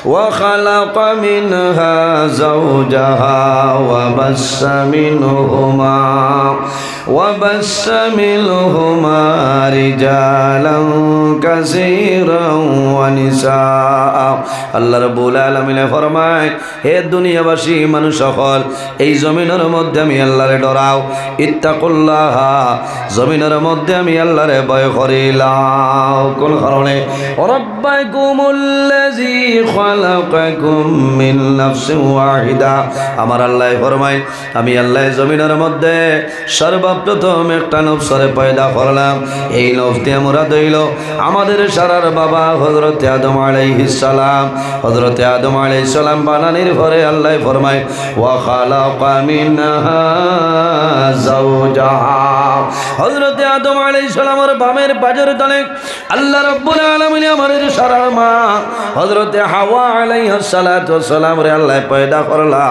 وخلق منها زوجها وبث منهما رجالا كثيرا ونساء আল্লাহ রাব্বুল আলামিন ফরমায় হে দুনিয়াবাসী মানুষ সকল এই জমিনের মধ্যে আমি আল্লাহরে ডরাও ইত্তাকুল্লাহ জমিনের মধ্যে আমি আল্লাহরে ভয় করিলাম কোন কারণে রাব্বাকুমুল্লাযী খালাকাকুম মিন নাফসিন ওয়াহিদা আমার আল্লাহ ফরমায় আমি আল্লাহ জমিনের মধ্যে সর্বপ্রথম একটা নফসরে পয়দা করলাম এই নফস দিয়ে মুরাদ হইল আমাদের সারার বাবা হযরত আদম আলাইহিস সালাম হযরত আদম আলাইহিস সালাম বানানোর পরে আল্লাহ ফরমায় ওয়া খালাকা মিনহা যাওজাহা হযরত আদম আলাইহিস সালামের বামের পাজর তলে আল্লাহ রাব্বুল আলামিন আমাদের সারার মা হযরত হাওয়া আলাইহিস সালাতু ওয়াস সালাম রে আল্লাহ পয়দা করলা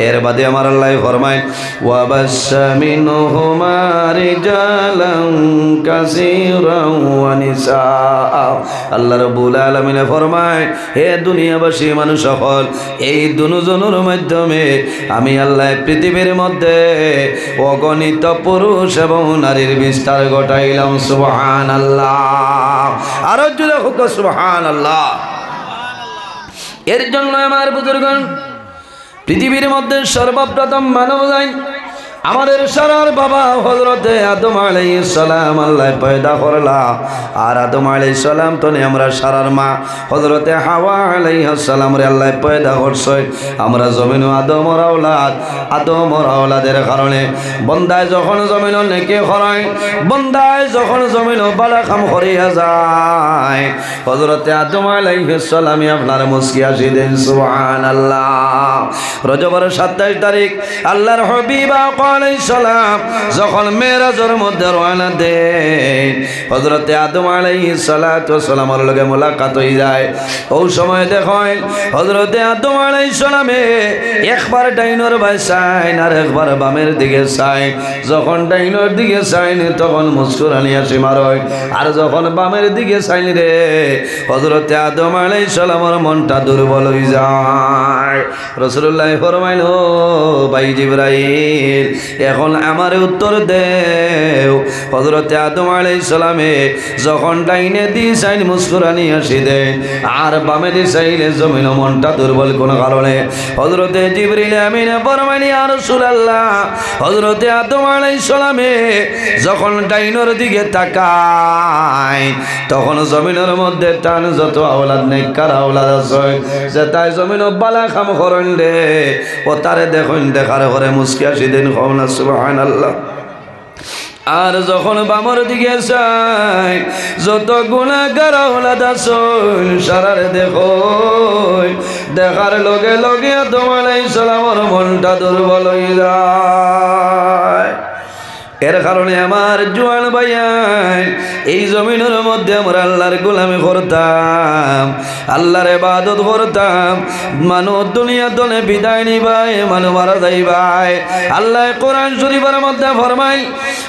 এর বাদে আমার আল্লাহ ফরমায় ওয়া বাসসা মিনহুমা রিজালান কাসীরান ওয়া নিসা আল্লাহ রাব্বুল আলামিন ফরমায় হে দুনিয়াবাসী মানুষ সকল এই দুজনের মাধ্যমে আমি আল্লাহ পৃথিবীর মধ্যে অগণিত পুরুষ এবং নারীর বিস্তার ঘটাইলাম সুবহানাল্লাহ আর জোরে হোক সুবহানাল্লাহ এর জন্য আমার বুজুর্গগণ পৃথিবীর মধ্যে সর্বপ্রথম মানব জাতি আমাদের সারার বাবা হযরতে আদম আলাইহিস সালাম আল্লাহ পয়দা করলা আর আদম আলাইহিস সালাম তো আমরা সারার মা হযরতে হাওয়া আলাইহিস সালাম রে আল্লাহ পয়দা করছে আমরা জমিনে আদমের আওলাদের কারণে বন্দায় যখন জমিন নেকি হয় বন্দায় যখন জমিন ভালো কাম করিয়া যায় হযরতে আদম আলাইহিস সালাম আপনার মুস্কি আসি দেন সুবহানাল্লাহ রজবের 27 তারিখ আল্লাহর হাবিব আলাইহিস সালাম যখন মেরাজের মধ্যে রওনা দেন হযরতে আদম আলাইহিস সালাতু ওয়াস সালামের লগে মোলাকাত হই যায় ওই সময় দেখেন হযরতে আদম আলাইহিস সালামে একবার ডাইনোর ভাই চাইন আর একবার বামের দিকে চাইন যখন ডাইনোর দিকে চাইন তখন মুস্কুরানি আসি মারয় আর যখন বামের দিকে চাইন রে হযরতে আদম আলাইহিস সালামের মনটা দুর্বল হয়ে যায় রাসূলুল্লাহ ফরমাইল ও ভাই জিবরাইল এখন আমার উত্তর দেও হযরতে আদম আলাইহিস সালামে যখন ডাইনে দি চাইন মুস্কুরানি আসি দেয় আর বামে দি চাইলে জমিন মনটা দুর্বল কোন কারণে হযরতে জিবরিল আমিন ফরমাইলেন ইয়া রাসূলুল্লাহ হযরতে আদম আলাইহিস সালামে যখন ডাইনের দিকে তাকায় তখন জমিনের মধ্যে টান যত আওলাদ নেককার আওলাদ আছে যে তাই জমিন বালা কাম করেন রে ও তারে দেখুন দেখার পরে মুস্কি আসি দেন সুবহানাল্লাহ আর যখন বামর দিকে চাই যত গুনাহগার আওলাদ আছেন সারারে দেখো দেখার লগে লগে আদম আলাইহিস সালামের মনটা দুর্বল হয়ে যায় এর কারণে আমার জোয়ান ভাইয়ান এই জমিনের মধ্যে আমরা আল্লাহর গোলামি করতাম আল্লাহর ইবাদত করতাম মানুষ দুনিয়া দনে বিদায় নিবাই মানুষ মারা যাইবাই আল্লাহ কোরআন শরীফের মধ্যে ফরমায়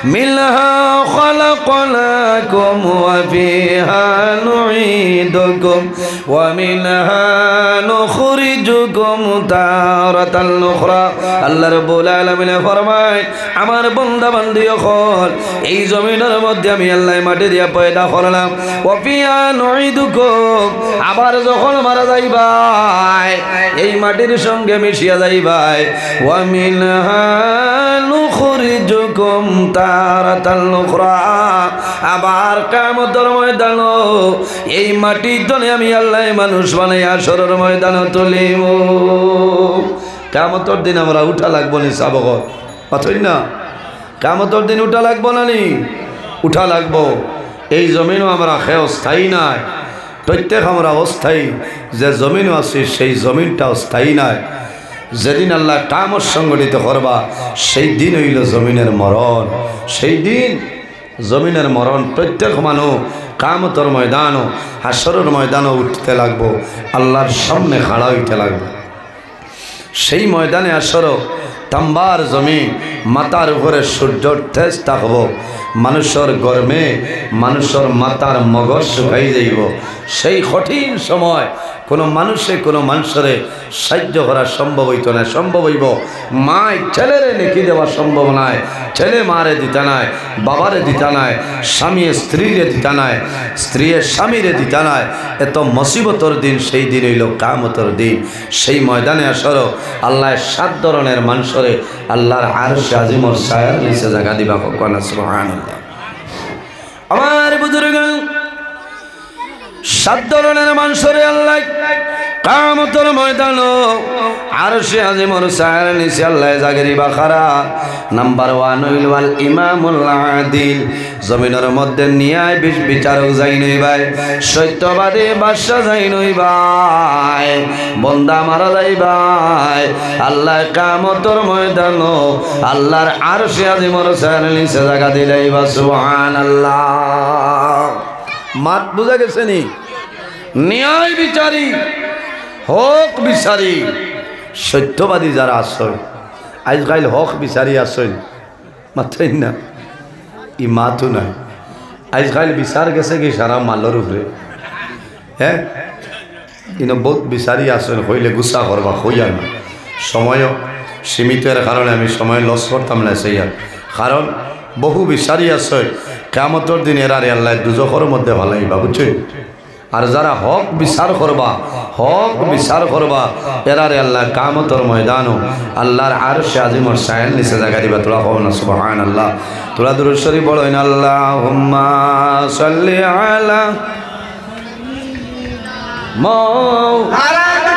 মিনহা খালাকনাকুম ওয়া ফিহা নুঈদুকুম ওয়া মিনহা নুখরিজুকুম তারাতাল উখরা আল্লাহ রাব্বুল আলামিন ফরমায় আমার বান্দা বান্দী এই জমিনের মধ্যে আমি আল্লাহ মাটি দিয়া পয়দা করলাম ওয়াফিয়া নুঈদুকুম আবার যখন মারা যাইবাই এই মাটির সঙ্গে মিশিয়া যাইবাই ওয়া মিনহা নুখরিজুকুম তারাতাল উখরা আবার কিয়ামতের ময়দান এই মাটির তলে আমি আল্লাহ মানুষ বানাইয়া হাশরের ময়দানে তুলিব কিয়ামতের দিন আমরা উঠা লাগবো নি সাবগত পাথই না কিয়ামতের দিন উঠা লাগবো না নি উঠা লাগবো এই জমিনও আমরা খেয়ে স্থায়ী নাই প্রত্যেক আমরা অস্থায়ী যে জমিনও আছে সেই জমিনটা স্থায়ী নাই যেদিন আল্লাহ কামত সংগঠিত করবা সেই দিন হইল জমিনের মরণ সেই দিন জমিনের মরণ প্রত্যেক মানুষ কিয়ামতের ময়দানও হাশরের ময়দানও উঠতে লাগবো আল্লাহর সামনে খাড়া হইতে লাগবে সেই ময়দানে হাশর তাম্বার জমিন মাথার উপরে সূর্যর তেজ থাকব মানুষের গরমে মানুষের মাথার মগজ শুকাই যাইব। সেই কঠিন সময় কোনো মানুষের সাহায্য করা সম্ভব হইতো না। সম্ভব হইব মায় ছেলেরে নেকি দেওয়া সম্ভব নয়, ছেলে মারে দিতা নাই, বাবারে দিতা নাই, স্বামী স্ত্রীরে দিতা নাই, স্ত্রী স্বামীরে দিতা নাই। এত মুসিবতর দিন সেই দিন হইল কিয়ামতের দিন। সেই ময়দানে আসর আল্লাহ 7 ধরনের মানুষরে আল্লাহর আরশে আজিমর ছায়ার নিচে জায়গা দিবা। কোনা সুবহানাল্লাহ। আমার বুজুর্গ 7 ধরনের মানুষরে আল্লাহ কিয়ামতের ময়দান আরশে আজিমর ছায়ার নিচে আল্লাহ জায়গা দিবা। খারা নাম্বার 1 হইল আল ইমামুল আদিল। জমিনের মধ্যে ন্যায় বিচারক যাই নই ভাই, সত্যবাদী বাদশা যাই নই ভাই, বন্দা মারা যাই ভাই। আল্লাহ কিয়ামতের ময়দান আল্লাহর আরশে আজিমর ছায়ার নিচে জায়গা দিলাইবা। সুবহানাল্লাহ। মাত বুঝা গেছে নি? ন্যায় বিচারী, হক বিচারী, সত্যবাদী যারা আসল আজকাল হক বিচারী আসল মাত্রই না, ই মাতো নাই। আজকাল বিচার গেছে কি সারা মালর উপরে। হ্যাঁ, কিন্তু বহুত বিচারী আসল হইলে গুসা করবা হইয়া না। সময়ও সীমিতের কারণে আমি সময় লস করতাম না সেই কারণ বহু বিচারী আসল কিয়ামতের দিন এরারে আল্লাহ দুজখের মধ্যে ভালাইবা, বুঝছেন? আর যারা হক বিচার করবা এরারে আল্লাহ কিয়ামতের ময়দানও আল্লাহর আরশে আজিমর ছায়ার নিচে জায়গা দিবা। তোরা কও না সুবহানাল্লাহ। তোরা দুরূদ শরীফ পড়েন। আল্লাহুম্মা সাল্লি আলা মাওলানা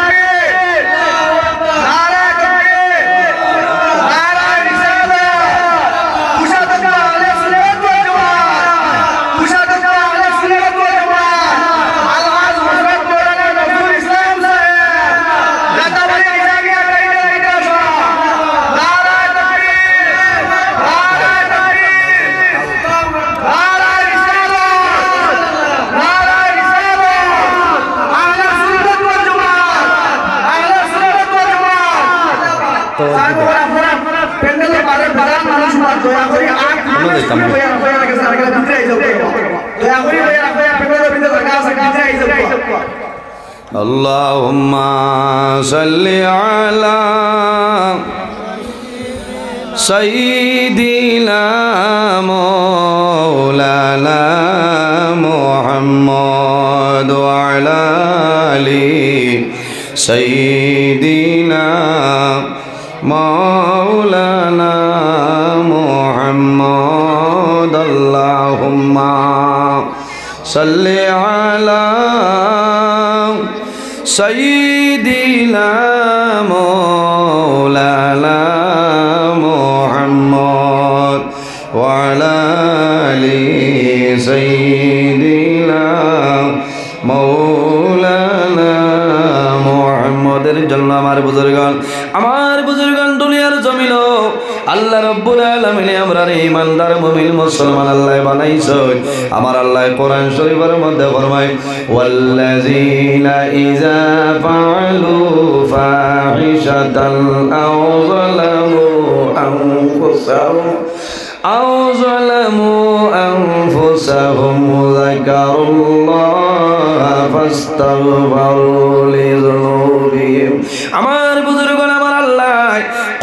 اللهم صل على سيدنا مولانا محمد وعلى آل سيدنا مولانا محمد اللهم صل على سيدنا مولانا محمد وعلى آل سيدنا مولانا محمد জন্য আমার বুজুর্গান দুনিয়ার জমিন আল্লাহ রাব্বুল আলামিন আমরা ঈমানদার মুমিন মুসলমান আল্লাহ বানাইছেন। আমার আল্লাহ কোরআন শরীফের মধ্যে ফরমায় ওয়াল্লাযীনা ইযা ফাআলু ফাহিশাতান আও যালামু আনফুসাহুম যাকারুল্লাহ ফাস্তাগফিরু লিযুনুবিহিম। আমার বুজুর্গগণ আমার আল্লাহ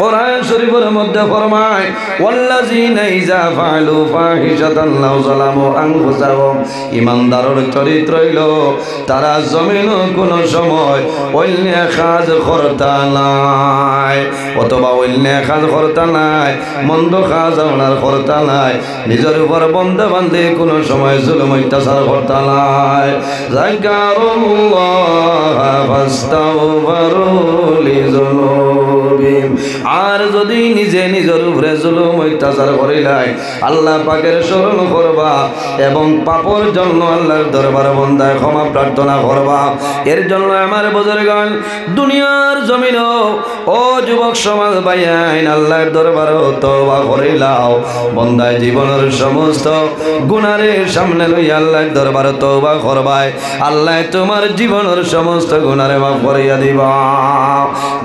কোরআন শরীফের মধ্যে ফরমায় ওয়াল্লাযীনা ইযা ফাআলু ফাহিশাতান আও যালামু আনফুসাহুম। ঈমানদারের চরিত্র হইল তারা জমিন কোন সময় অন্য কাজ করতা নাই, অথবা অন্য কাজ করতা নাই, মন্দ কাজ আপনার করতা নাই, নিজের উপর বন্ধ বান্ধে কোন সময় জুলুম অত্যাচার করতা নাই। যাকারুল্লাহ ফাস্তাগফিরু লিযুনুবিহিম। আর যদি নিজে নিজের উপরে জুলুম অত্যাচার করিলাই আল্লাহ পাকের স্মরণ করবা এবং পাপের জন্য আল্লাহর দরবারে বন্দায় ক্ষমা প্রার্থনা করবা। এর জন্য আমার বুজুর্গান দুনিয়ার জমিন ও যুবক সমাজ ভাইয়াইন আল্লাহর দরবারে তওবা করিলাও। বন্দায় জীবনের সমস্ত গুনারে সামনে লই আল্লাহর দরবারে তওবা করবাই, আল্লাহ তোমার জীবনের সমস্ত গুনারে মাফ করিয়া দিবা।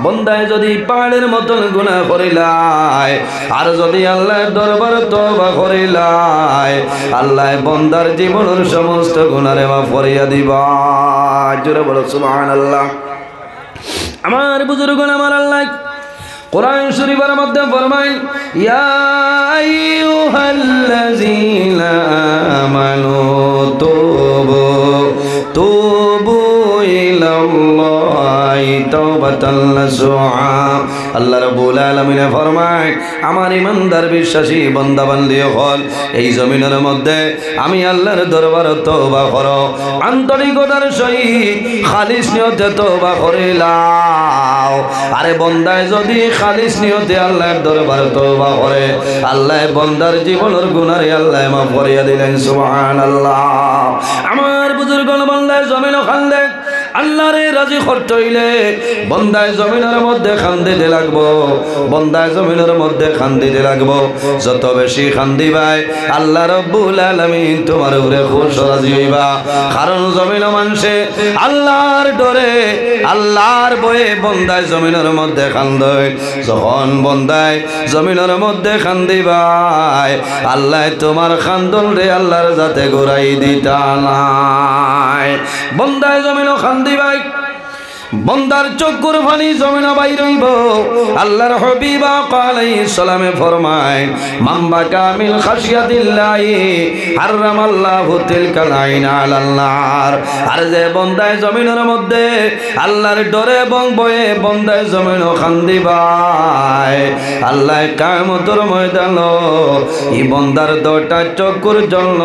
বন্দায় যদি পাহাড়ের মতন গুনাহ করিলাই আর যদি যদি আল্লাহর দরবার তওবা করিলাই আল্লাহ বান্দার জীবনের সমস্ত গুনাহে মাফ করিয়া দিবা জোরে বলো সুবহানাল্লাহ আমার বুজুর্গগণ আমার আল্লাহ কোরআন শরীফের মধ্যে ফরমায় ইয়া আইয়ুহাল্লাযীনা আমানু তুবু ইলাল্লাহি তাওবাতান নাসুহা আল্লাহ রাব্বুল আলামিন ফরমায় আমার ইমানদার বিশ্বাসী বান্দা বান্দি হল এই জমিনের মধ্যে আমি আল্লাহর দরবারে তওবা করো আন্তরিকতার সহিত খালিস নিয়তে তওবা করিলাও আরে বান্দায় যদি খালিস নিয়তে আল্লাহর দরবারে তওবা করে আল্লাহ বান্দার জীবনের গুনাহে আল্লাহ মাফ করিয়া দিলেন সুবহানাল্লাহ আমার বুজুর্গগণ বান্দায় জমিন খান্দে আল্লাহরে রাজি করতে হইলে বান্দায় জমিনের মধ্যে খান্দিতে লাগবো বান্দায় জমিনের মধ্যে খান্দিতে লাগবো যত বেশি খান্দিবাই আল্লাহ রাব্বুল আলামিন তোমার উপরে খুশ রাজি হইবা কারণ জমিন মানুষে আল্লাহর ডরে আল্লাহর ভয়ে বান্দায় জমিনের মধ্যে খান্দয় যখন বান্দায় জমিনের মধ্যে খান্দিবাই আল্লাহ তোমার খান্দন রে আল্লাহর যাতে ঘুরাই দিতা নাই বান্দায় জমিন দিবাই বন্দার চোখের পানি জমিন বাইর হইব আল্লাহর হাবিব আলাইহিস সালামে ফরমায় মাম্বা কামিল খাশিয়াতিল্লাহি হারামাল্লাহু তিলকাল আইন আলাল নার আর যে বন্দায় জমিনের মধ্যে আল্লাহর ডরে এবং ভয়ে বন্দায় জমিন খান্দিবাই আল্লাহ কিয়ামতের ময়দান এই বন্দার দুটা চোখের জন্য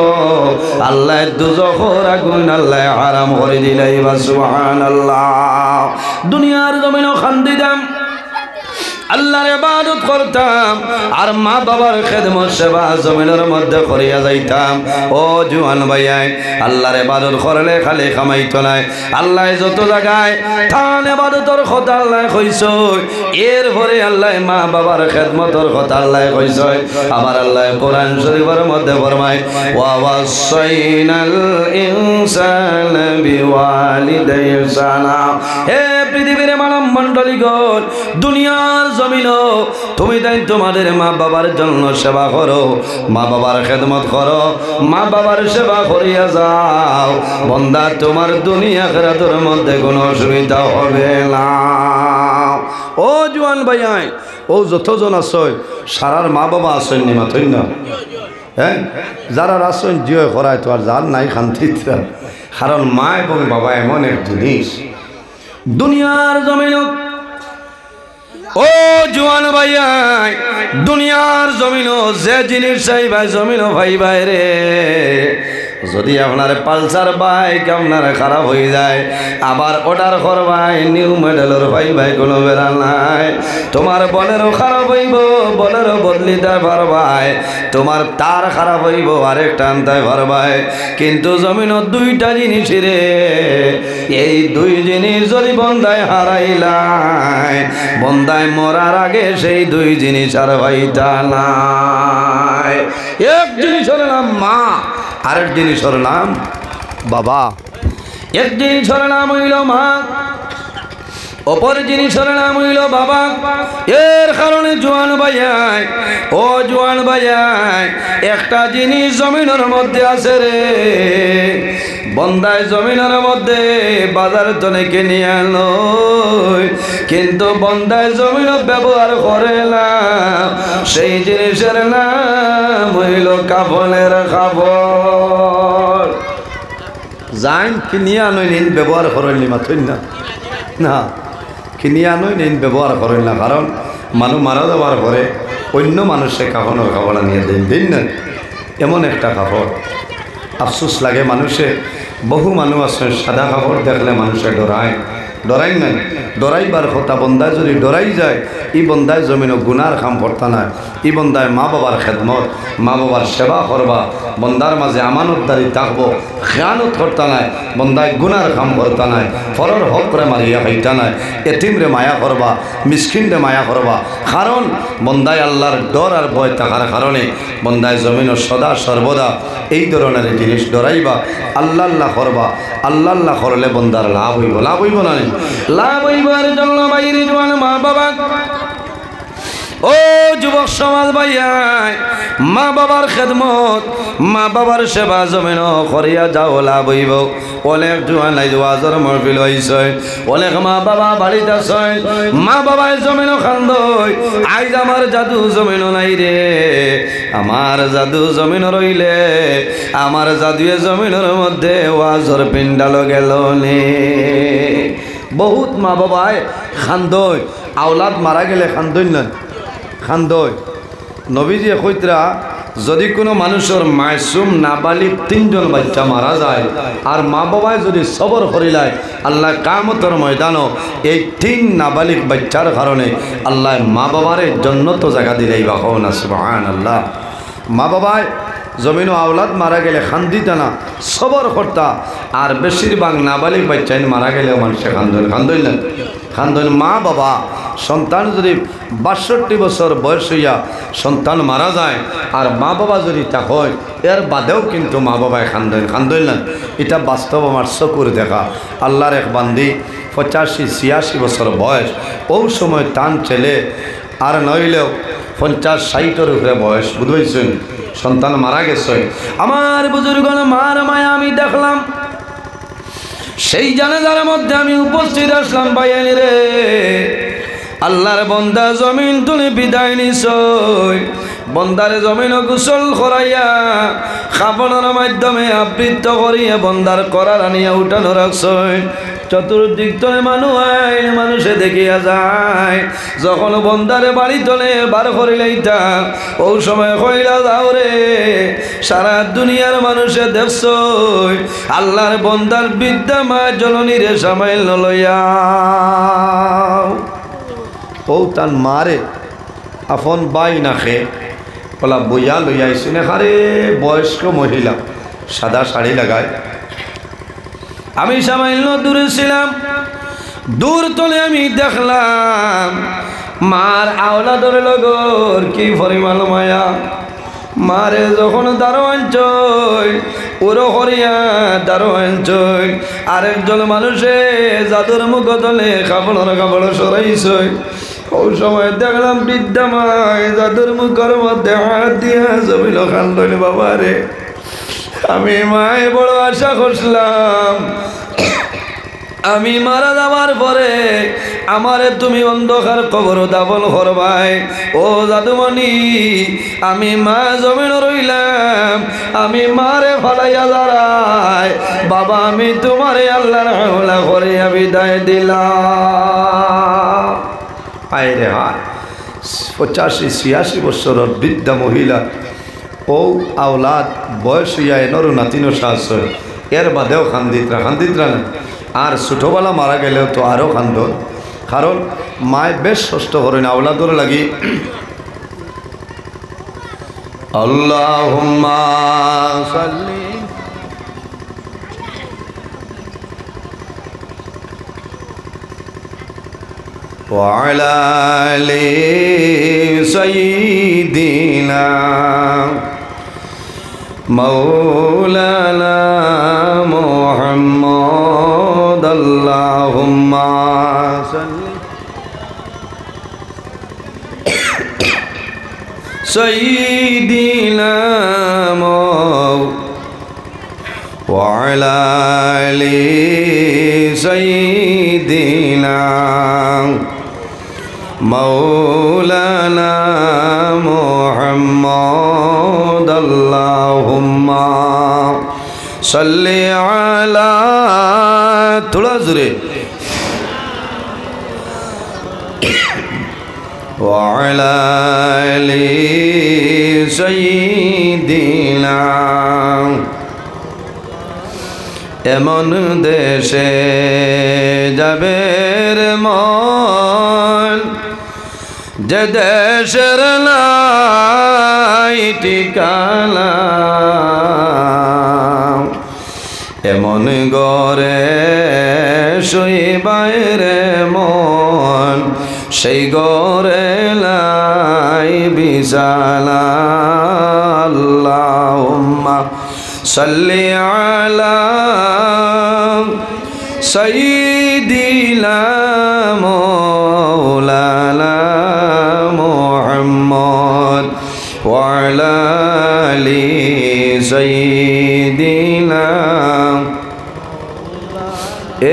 আল্লাহ দুজখের আগুন আল্লাহ হারাম করে দিলাইবা সুবহানাল্লাহ দুনিয়ার জমিনও খান্দিতাম আল্লাহর ইবাদত করতাম আর মা বাবার খেদমত সেবা জমিনের মধ্যে করিয়া যাইতাম ও জওয়ান ভাইয়াই আল্লাহর ইবাদত করলে খালি কামাইতো নাই আল্লাহ যত জায়গায় তান ইবাদতর কথা আল্লাহ কইছো এর পরে আল্লাহ মা বাবার খেদমতর কথা আল্লাহ কইছো আবার আল্লাহ কোরআন শরীফের মধ্যে ফরমায় ওয়া ওয়াসাইনাল ইনসানা বিওয়ালিদাইহি ইহসানা হে পৃথিবীর মানব মণ্ডলীগণ দুনিয়ার জমিনো তুমি তাই তোমাদের মা বাবার জন্য সেবা করো মা বাবার খেদমত করো মা বাবার সেবা করিয়া যাও বান্দা তোমার দুনিয়া আখিরাতের মধ্যে কোনো অসুবিধা হবে না ও জওয়ান ভাইয়াই ও যতজন আছয় সারার মা বাবা আছেন নি মাথইন না হ্যাঁ যারা আছেন জিও করায় তো আর যার নাই শান্তিতে কারণ মা এবং বাবা এমন এক জিনিস দুনিয়ার জমিন ও জওয়ান ভাইয়াই দুনিয়ার জমিন যে জিনিস চাইবাই জমিন ভাই বাইরে যদি আপনার পালসার বাইক আপনার খারাপ হয়ে যায় আবার অর্ডার করবাই নিউ মডেলের ভাই কোনো বেড়া নাই তোমার বলেরও খারাপ হইব বলেরও বদলিতে পারবাই তোমার তার খারাপ হইব আরেকটা আনতে পারবাই কিন্তু জমিনত দুইটা জিনিস রে এই দুই জিনিস যদি বন্দায় হারাইলাই বন্দায় মরার আগে সেই দুই জিনিস আর হইতা নাই এক জিনিসের নাম মা আরেক জিনিসের নাম বাবা এক জিনিসের নাম হইল মা অপর জিনিসের নাম হইল বাবা এর কারণে জওয়ান ভাইয়াই ও জওয়ান ভাইয়াই একটা জিনিস জমিনের মধ্যে আছে রে বন্দায় জমিনের মধ্যে বাজার তনে কিনে আনো কিন্তু বন্দায় জমিন ব্যবহার করে না সেই জিনিসের নাম হইল কাফনের কাপড় যাইন কিনিয়া আনই নিন ব্যবহার করেননি মাথইন না না কিনিয়া আনই নিন ব্যবহার করেন না কারণ মানুষ মারা যাওয়ার পরে অন্য মানুষে কাফনের কাপড় নিয়ে দেন দিন না এমন একটা কাপড় আফসোস লাগে মানুষে বহু মানুষ আছে সাদা কাপড় দেখলে মানুষে ডরায় ডরাই না ডরাইবার কথা বন্দায় যদি ডরাই যায় ই বন্দায় জমিন গুনার কাম করতা না ই বন্দায় মা বাবার খেদমত মা বাবার সেবা করবা বন্দার মাঝে আমানতদারি থাকবো খেয়ানত করতা নাই বন্দায় গুনার কাম করতা নাই ফরর হকরে মারিয়া খাইতা নাই এতিমরে মায়া করবা মিসকিনরে মায়া করবা কারণ বন্দায় আল্লাহর ডর আর ভয় থাকার কারণে বন্দায় জমিন সদা সর্বদা এই ধরনের জিনিস ডরাইবা আল্লাহ আল্লাহ করবা আল্লাহ আল্লাহ করলে বন্দার লাভ হইব না লাভ হইবার জন্য বাইরে জওয়ান মা বাবা ও যুবক সমাজ ভাইয়াই, মা বাবার খেদমত, মা বাবার সেবা জমিন করিয়া যাও, লাভ হইব। অনেক জোয়ান নাই ওয়াজর মহফিল হইছে, অনেক মা বাবা বাড়িতে আছে, মা বাবায় জমিন খান্দই, আইজ আমার জাদু জমিন নাই রে। আমার জাদু জমিন রইলে আমার জাদুয়ে জমিনের মধ্যে ওয়াজর পিন্ডাল গেল নে। বহুত মা বাবায় খান্দই, আওলাদ মারা গেলে খান্দই না, খান্দই। নবীজি কইতরা যদি কোনো মানুষের মাসুম নাবালিগ 3 জন বাচ্চা মারা যায় আর মা বাবায় যদি সবর করিলায়, আল্লাহ কিয়ামতের ময়দানও এই 3 নাবালিগ বাচ্চার কারণে আল্লাহ মা বাবারে জান্নাত জায়গা দিলেই বা কোন সুবহানাল্লাহ। মা বাবায় জমিন আওলাদ মারা গেলে খান্দিতা না, সবর করতা। আর বেশিরভাগ নাবালিগ বাচ্চাই মারা গেলেও মানুষে খান্দন, খান্দই না, খান্দন। মা বাবা সন্তান যদি 62 বছর বয়স হইয়া সন্তান মারা যায় আর মা বাবা যদি তা হয়, এর বাদেও কিন্তু মা বাবায় খান্দন, খান্দই না। এটা বাস্তব আমার চকুর দেখা। আল্লাহর এক বান্দি 85-86 বছর বয়স, ও সময় টান ছেলে আর নইলেও 50-60-এর উপরে বয়স, বুঝবেছেন, সন্তান মারা গেছে। আমার বুজুর্গণ মার মায়া আমি দেখলাম, সেই জানাজার মধ্যে আমি উপস্থিত আসলাম। ভাইয়ানি রে, আল্লাহর বন্দা জমিন তুলে বিদায় নিছই, বন্দারে জমিন গোসল করাইয়া খাবনের মাধ্যমে আবৃত্ত করিয়া বন্দার করার আনিয়া উঠানো রাখছই। চতুর্দিক তলে মানুষে দেখিয়া যায়, যখন বন্দারে বাড়ি তলে বার করিলাইতা ও সময় কইলা যাও রে, সারা দুনিয়ার মানুষে দেখছই আল্লাহর বন্দার বিদ্যা মা জননীরে সামাইল লইয়া। ও তার মারে আপন বাই নাখে বলা বইয়া লইয়া আইসি না, আরে বয়স্ক মহিলা সাদা শাড়ি লাগায়। আমি সামান্য দূরে ছিলাম, দূর তলে আমি দেখলাম মার আওলাদর লগর কি পরিমাণ মায়া। মারে যখন দারোয়ান চই ওরো হরিয়া দারোয়ান চই, আরেকজন মানুষে জাদুর মুখ তলে কাপড় সরাইছই। ও সময় দেখলাম বৃদ্ধা মায় জাদুর মুখের মধ্যে হাত দিয়া জমিল খান্দনি। বাবা রে, আমি মায় বড় আশা করছিলাম আমি মারা যাওয়ার পরে আমারে তুমি অন্ধকার কবর দাফন করবাই। ও জাদুমণি, আমি মা জমিন রইলাম, আমি মারে ফালাইয়া দাঁড়াই। বাবা, আমি তোমারে আল্লাহর হাওলা করে বিদায় দিলাম। আয় রে হায়, 85-86 বছরের বৃদ্ধা মহিলা, ও আওলাদ বয়স হইয়া এনরও নাতিনো সাহস, এর বাদেও খান্দিতরা না। আর ছোটোবেলা মারা গেলেও তো আরও খান্দ, কারণ মায় বেশ কষ্ট করেন আওলাদর লাগি। আল্লাহুম্মা সাল্লি ওয়া আলা আলি সাইয়্যিদিনা মাওলানা মুহাম্মদ। আল্লাহুম্মা সাল্লি সাইয়্যিদিনা ওয়া আলা আলি সাইয়্যিদিনা মাওলানা মুহাম্মদ। আল্লাহুম্মা সাল্লি আলা, থোড়া জোরে, ওয়া আলা আলি সাইয়্যিদিনা। এমন দেশে যাবে রে মন, যে দেশের নাই ঠিকানা, এমন গরে শুইবাই রে মন, সেই গরে লাই বিছানা। আল্লাহুম্মা সাল্লি আলা সাইয়্যিদিনা মাওলানা মুহাম্মদ ওয়া আলা আলি সাইয়্যিদিনা।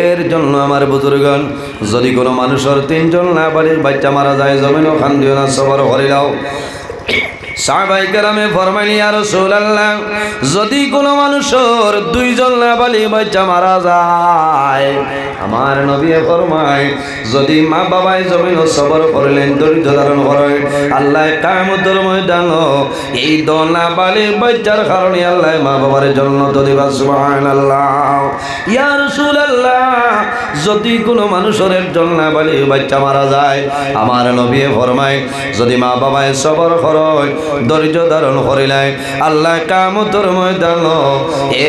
এর জন্য আমার বুজুর্গণ, যদি কোনো মানুষের তিনজন নাবালিগ বাচ্চা মারা যায়, জমিনও খান দিও না, সবর করে দাও। সাহাবায়ে কেরামে ফরমাইলেন, ইয়া রাসূলুল্লাহ, যদি কোনো মানুষের দুইজন নাবালিগ বাচ্চা মারা যায়, আমার নবী ফরমায়, যদি মা বাবাই জমিন সবর করলেন, ধৈর্য ধারণ করেন, আল্লাহ কিয়ামতের ময়দানে এই দল নাবালিগ বাচ্চার কারণে আল্লাহ মা বাবার জান্নাত দিবা। সুবহানাল্লাহ। ইয়া রাসূলুল্লাহ, যদি কোনো মানুষের একজন নাবালিগ বাচ্চা মারা যায়, আমার নবী ফরমায়, যদি মা বাবাই সবর করে, ধৈর্য ধারণ করিলেন, আল্লাহ কিয়ামতের ময়দানে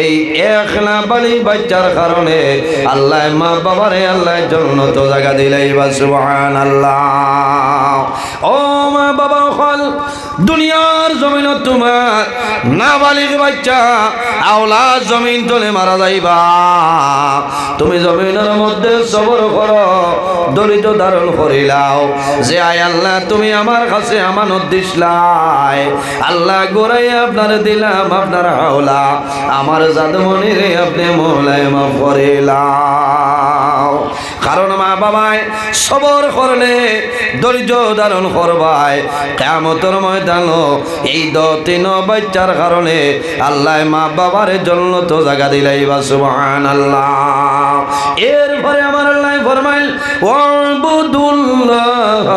এই এক নাবালিগ বাচ্চার কারণে আল্লাহ মা বাবারে আল্লাহ জান্নাত জায়গা দিলেই বা। সুবহানাল্লাহ। ও মা বাবা হল, দুনিয়ার জমিন তোমার নাবালিগ বাচ্চা আওলাদ জমিন তলে মারা যাইবা, তুমি জমিনের মধ্যে সবর করো, ধৈর্য ধারণ করিলাও, যে আয় আল্লাহ তুমি আমার কাছে আমানত দিসলাই, আল্লাহ গোরাই আপনার দিলাম আপনার হাওলা, আমার জাদুমণি রে আপনি মৌলায় মাফ করিলাও। কারণ মা বাবায় সবর করলে, ধৈর্য ধারণ করবায়, কিয়ামতের ময়দানে এই তিন বাচ্চার কারণে আল্লাহ মা বাবার জান্নাত জায়গা দিলাইবা। সুবহানাল্লাহ। এরপরে আমার আল্লাহ ফরমাইল, ওয়াবুদুল্লাহ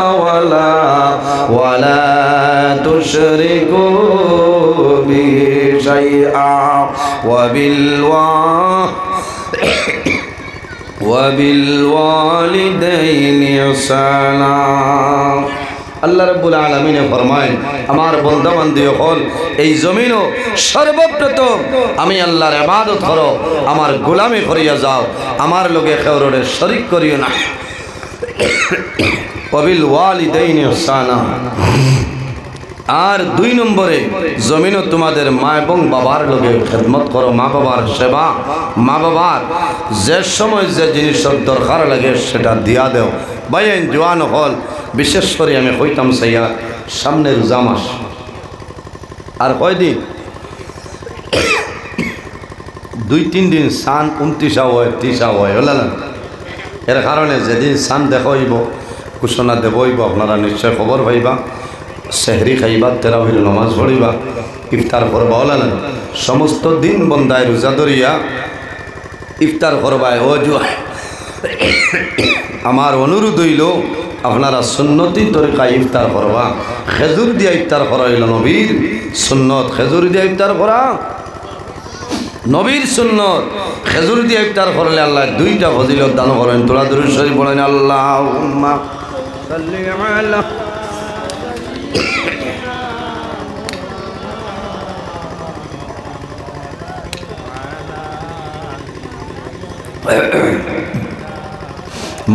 ওয়ালা তুশরিকু বিহি শাইআ ওয়াবিলওয়ালিদাইনি ইহসানা। আল্লাহ রাব্বুল আলামিনে ফরমায়, আমার বান্দা বান্দি হল, এই জমিনও সর্বপ্রথম আমি আল্লাহর ইবাদত করো, আমার গোলামি করিয়া যাও, আমার লগে কাউরে শরীক করিও না। ওয়াবিলওয়ালিদাইনি ইহসানা। আর 2 নম্বরে, জমিনও তোমাদের মা এবং বাবার লগে খেদমত করো, মা বাবার সেবা, মা বাবার যে সময় যে জিনিসের দরকার লাগে সেটা দিয়া দেও। ভাইয়েন জোয়ান হল, বিশেষ করে আমি কইতাম সাইয়া, সামনে রোজা মাস আর কয়দিন, 2-3 দিন সান 29 হয় 30 হয়, হল না? এর কারণে যেদিন সান দেখাইব, ঘোষণা দেবইব, আপনারা নিশ্চয় খবর পাইবা। সেহরি খাইবা, তেরাবির নমাজ পড়িবা, ইফতার করবা, হল না? সমস্ত দিন বন্দায় রোজা ধরিয়া ইফতার করবায়। ও জুয়া, আমার অনুরোধ হইল, আপনারা সুন্নতি তরিকায় ইফতার করবা। খেজুর দিয়া ইফতার করা হইল নবীর সুন্নত, খেজুর দিয়া ইফতার করা নবীর সুন্নত। খেজুর দিয়া ইফতার করলে আল্লাহ 2টা ফজিলত দান করেন। তোরা দুরূদ শরীফ পড়েন, আল্লাহুম্মা সাল্লি আলা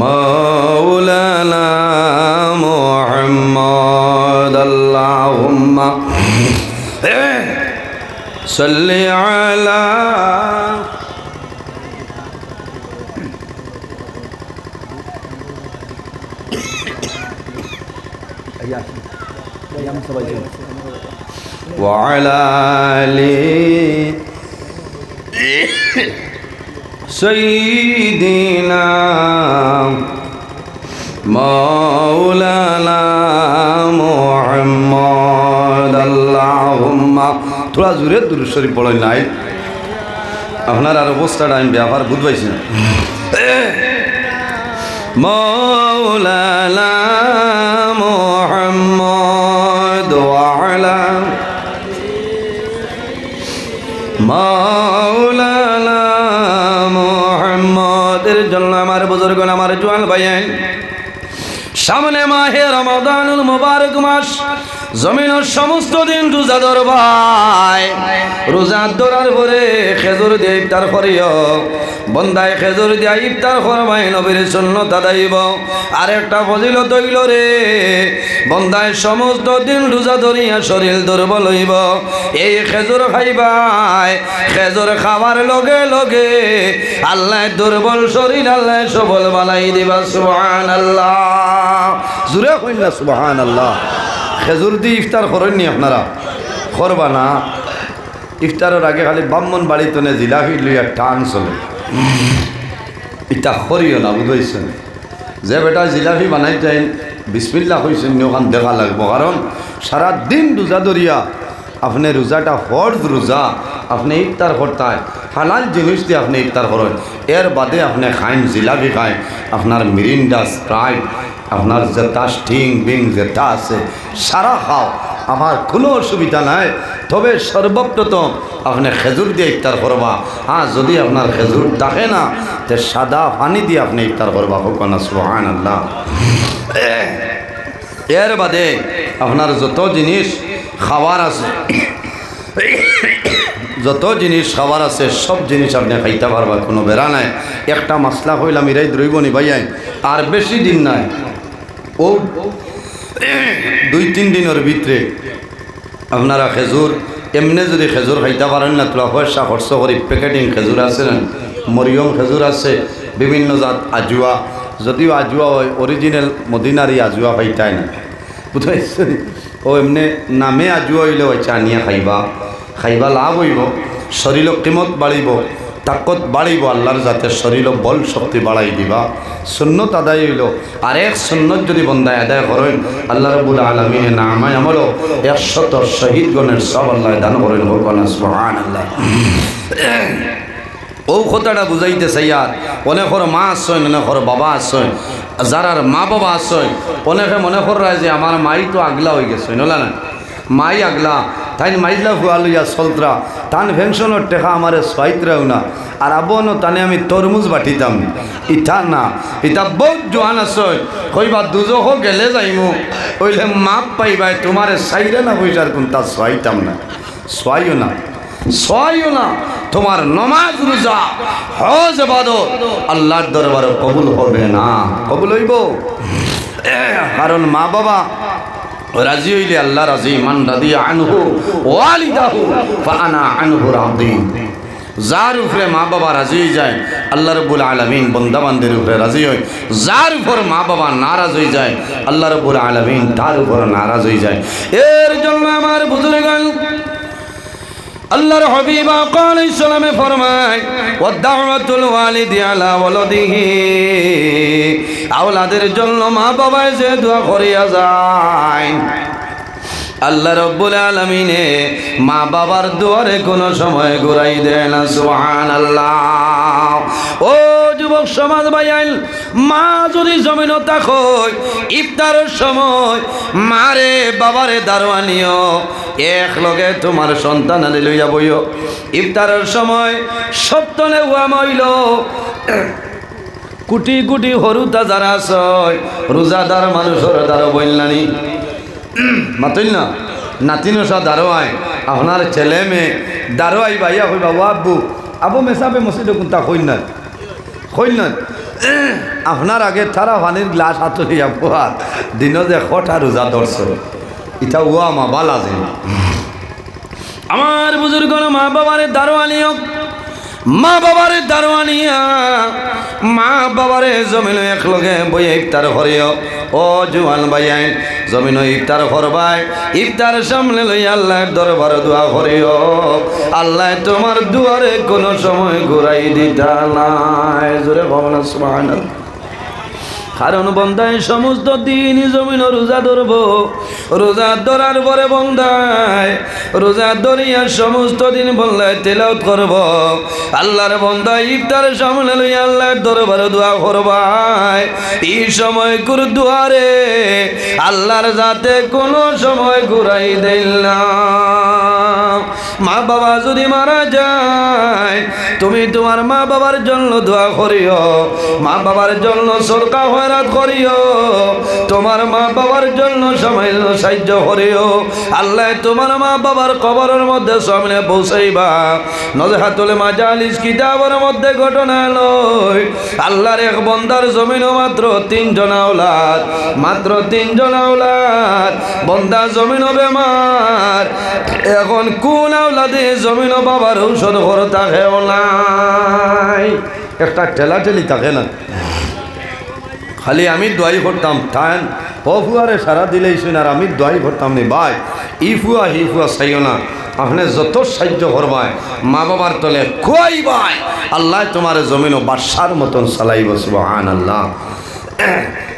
মাওলানা মুহাম্মদ। আল্লাহুম্মা সাল্লি আলা ওয়া আলা আলি সাইয়্যিদিনা মাওলানা মুহাম্মদ। আল্লাহুম্মা, তোরা জোরে দুরূদ শরীফ পড়েন নাই, আপনার আর অবস্থাটা আমি ব্যাপার বুঝবাইছি না। মাওলানা মুহাম্মদ ওয়া আলা মাওলানা মুহাম্মদের জন্য আমার বুজুর্গ, আমার জোয়ান ভাইয়েন, সামনে মাহে রমাদানুল মুবারক মাস, জমিনের সমস্ত দিন রোজা ধরবাই রোজা ধরার পরে খেজুর দিয়ে ইফতার করিও বন্দায় খেজুর দিয়া ইফতার করবাই নবীর সুন্নাত আদাইব আর একটা ফজিলত হইল রে বন্দায় সমস্ত দিন রোজা ধরিয়া শরীর দুর্বল হইব এই খেজুর খাইবাই খেজুর খাওয়ার লগে লগে আল্লাহ দুর্বল শরীর আল্লাহ সবল বানাই দিবা সুবহানাল্লাহ জোরে কইন না সুবহানাল্লাহ খেজুর দিয়ে ইফতার করেননি আপনারা করবা না ইফতারের আগে খালি ব্রাহ্মণ বাড়িতে জিলাপি লইয়া টান চলে ইটা করিও না বুঝাইছেন যে বেটা জিলাপি বানাইতেন বিসমিল্লাহ কইছেন ওখান দেখা লাগবো কারণ সারা দিন রোজা ধরিয়া আপনি রোজাটা ফরজ রোজা আপনি ইফতার করতেন হালাল জিনিস দিয়ে আপনি ইফতার করেন এর বাদে আপনি খাইন জিলাপি খায় আপনার মিরিন্ডা স্প্রাইট আপনার যেটা স্টিং বিং যেটা আছে সারা খাও আমার কোনো অসুবিধা নাই তবে সর্বপ্রথম আপনি খেজুর দিয়ে ইফতার করবা হ্যাঁ যদি আপনার খেজুর থাকে না তো সাদা পানি দিয়ে আপনি ইফতার করবা হোক না সুবহানাল্লাহ এর বাদে আপনার যত জিনিস খাবার আছে যত জিনিস খাবার আছে সব জিনিস আপনি খাইতে পারবা কোনো বেড়া নাই একটা মশলা হইলাম ইরাই দ্রৈবনি ভাইয়াই আর বেশি দিন নাই ও 2-3 দিনের ভিতরে আপনারা খেজুর এমনি যদি খেজুর খাইতে পারেন না তোলা পয়সা খরচ করি প্যাকেটিং খেজুর আছে না মরিয়ম খেজুর আছে বিভিন্ন জাত আজুয়া যদিও আজুয়া হয় অরিজিনাল মদিনারি আজুয়া খাইতাই না বুঝাইছে ও এমনি নামে আজুয়া হইলে হয়েছে আনিয়া খাইবা লাভ হইব শরীর কিমত বাড়িব তাকত বাড়িব আল্লাহর যাতে শরীর বল শক্তি বাড়াই দিবা সুন্নত আদায় হইল আর এক সুন্নত যদি বন্দায় আদায় করেন আল্লাহ রাব্বুল আলামিনের নামায় আমলো 100 শহীদগণের সব আল্লাহ দান করেন সুবহানাল্লাহ ও কথাটা বুঝাইতে চাইয়ার অনেকর মা আসছেন অনেকর বাবা আসছেন যারার মা বাবা আসছেন অনেকে মনে করা যে আমার মাই তো আগলা হয়ে গেছে নলা না মাই আগলা তাই মাইজলা ফুয়া লইয়া চলতরা তান পেনশনের টেকা আমারে সোয়াইতরাও না আর আবনো তানে আমি তরমুজ বাটিতাম ইটা না ইটা বহুত জোয়ান আছে কইবা দুজহ গেলে যাইমু কইলে মাপ পাইবাই তোমারে চাইলে না পয়সার কোনটা সোয়াইতাম না সোয়াইও না তোমার নমাজ রোজা হজ ইবাদত আল্লাহর দরবারে কবুল হবে না কবুল হইব কারণ মা বাবা রাজি হইলে আল্লাহ রাজি মান রাদিয়া আনহু ওয়ালিদাহু ফাআনা আনহু রাদি যার উপরে মা বাবা রাজি হয়ে যায় আল্লাহ রাব্বুল আলামিন বান্দা বান্দির উপরে রাজি হয় যার উপর মা বাবা নারাজ হয়ে যায় আল্লাহ রাব্বুল আলামিন তার উপর নারাজ হয়ে যায় এর জন্য আমার বুজুর্গগণ আল্লাহর হাবিব আলাইহিস সালামে ফরমায় ওয়াদাওয়াতুল ওয়ালিদি আলা ওয়ালাদিহি আওলাদের জন্য মা বাবায় যে দোয়া করিয়া যায় আল্লাহ রাব্বুল আলামিনে মা বাবার দুয়ারে কোনো সময় ঘুরাই দেয় না সুবহানাল্লাহ ও যুবক সমাজ ভাইয়াল মা যদি জমিনে থাকয় ইফতারের সময় মারে বাবারে দারওয়ানিও এক লগে তোমার সন্তান আনি লইয়া বইও ইফতারের সময় সপ্তনে হুয়া মইল কোটি কোটি হরুতা যারা আছে রোজাদার মানুষের দ্বারা বললানি মাতইল না নাতিনো সা দারোয়ায় আপনার ছেলে মেয়ে দারোয়াই ভাইয়া কইবা ও আবু মেসাবে মসজিদে কোনটা কইন না আপনার আগে থারা পানির গ্লাস হাত লইয়া পোহার দিন যে কটা রোজা ধরছ এটা ও আমা বালা যে আমার বুজুর্গ মা বাবারে দারোয়ানিও মা বাবারে দারোয়ানিয়া মা বাবারে জমিন একলগে বইয়ে ইফতার করিও ও জুয়ান ভাইয়াই জমিন ইফতার করবাই ইফতার সামনে লই আল্লাহর দরবারে দোয়া করিও আল্লাহ তোমার দুয়ারে কোনো সময় ঘুরাই দিতা নাই জোরে বলেন সুবহানাল্লাহ কারণ বন্দায় সমস্ত দিন জমিন রোজা ধরব রোজা ধরার পরে বন্দায় রোজা ধরিয়া সমস্ত দিন বন্দায় তেলাওয়াত করব আল্লাহর বন্দায় ইফতার সামনে লইয়া আল্লাহর দরবারে দোয়া করবাই এই সময় কুর দুয়ারে আল্লাহর যাতে কোনো সময় ঘুরাই দেন না মা বাবা যদি মারা যায় তুমি তোমার মা বাবার জন্য দোয়া করিও, মা বাবার জন্য সদকা খয়রাত করিও, তোমার মা বাবার জন্য সামান্য সাহায্য করিও। আল্লাহ তোমার মা বাবার কবরের মধ্যে সামনে পৌঁছাইবা। নজহাতুল মাজালিস কিতাবের মধ্যে ঘটনা লয় আল্লাহর এক বন্দার জমিনও মাত্র 3 জন আওলাদ, মাত্র 3 জন আওলাদ। বন্দা জমিনও বেমার, এখন কোন আওলাদে জমিনও বাবার ঔষধ করে থাকেও নাই, একটা ঠেলাঠেলি থাকে না। খালি আমি দোয়াই করতাম টান ফুয়ারে সারা দিলেই শুন, আর আমি দোয়াই করতাম নি ভাই ই ফুয়া হি ফুয়া চাইও না, আপনি যত সাহায্য করবাই মা বাবার তলে খুয়াই ভাই আল্লাহ তোমার জমিনও বাদশার মতন চালাইব। সুবহানাল্লাহ।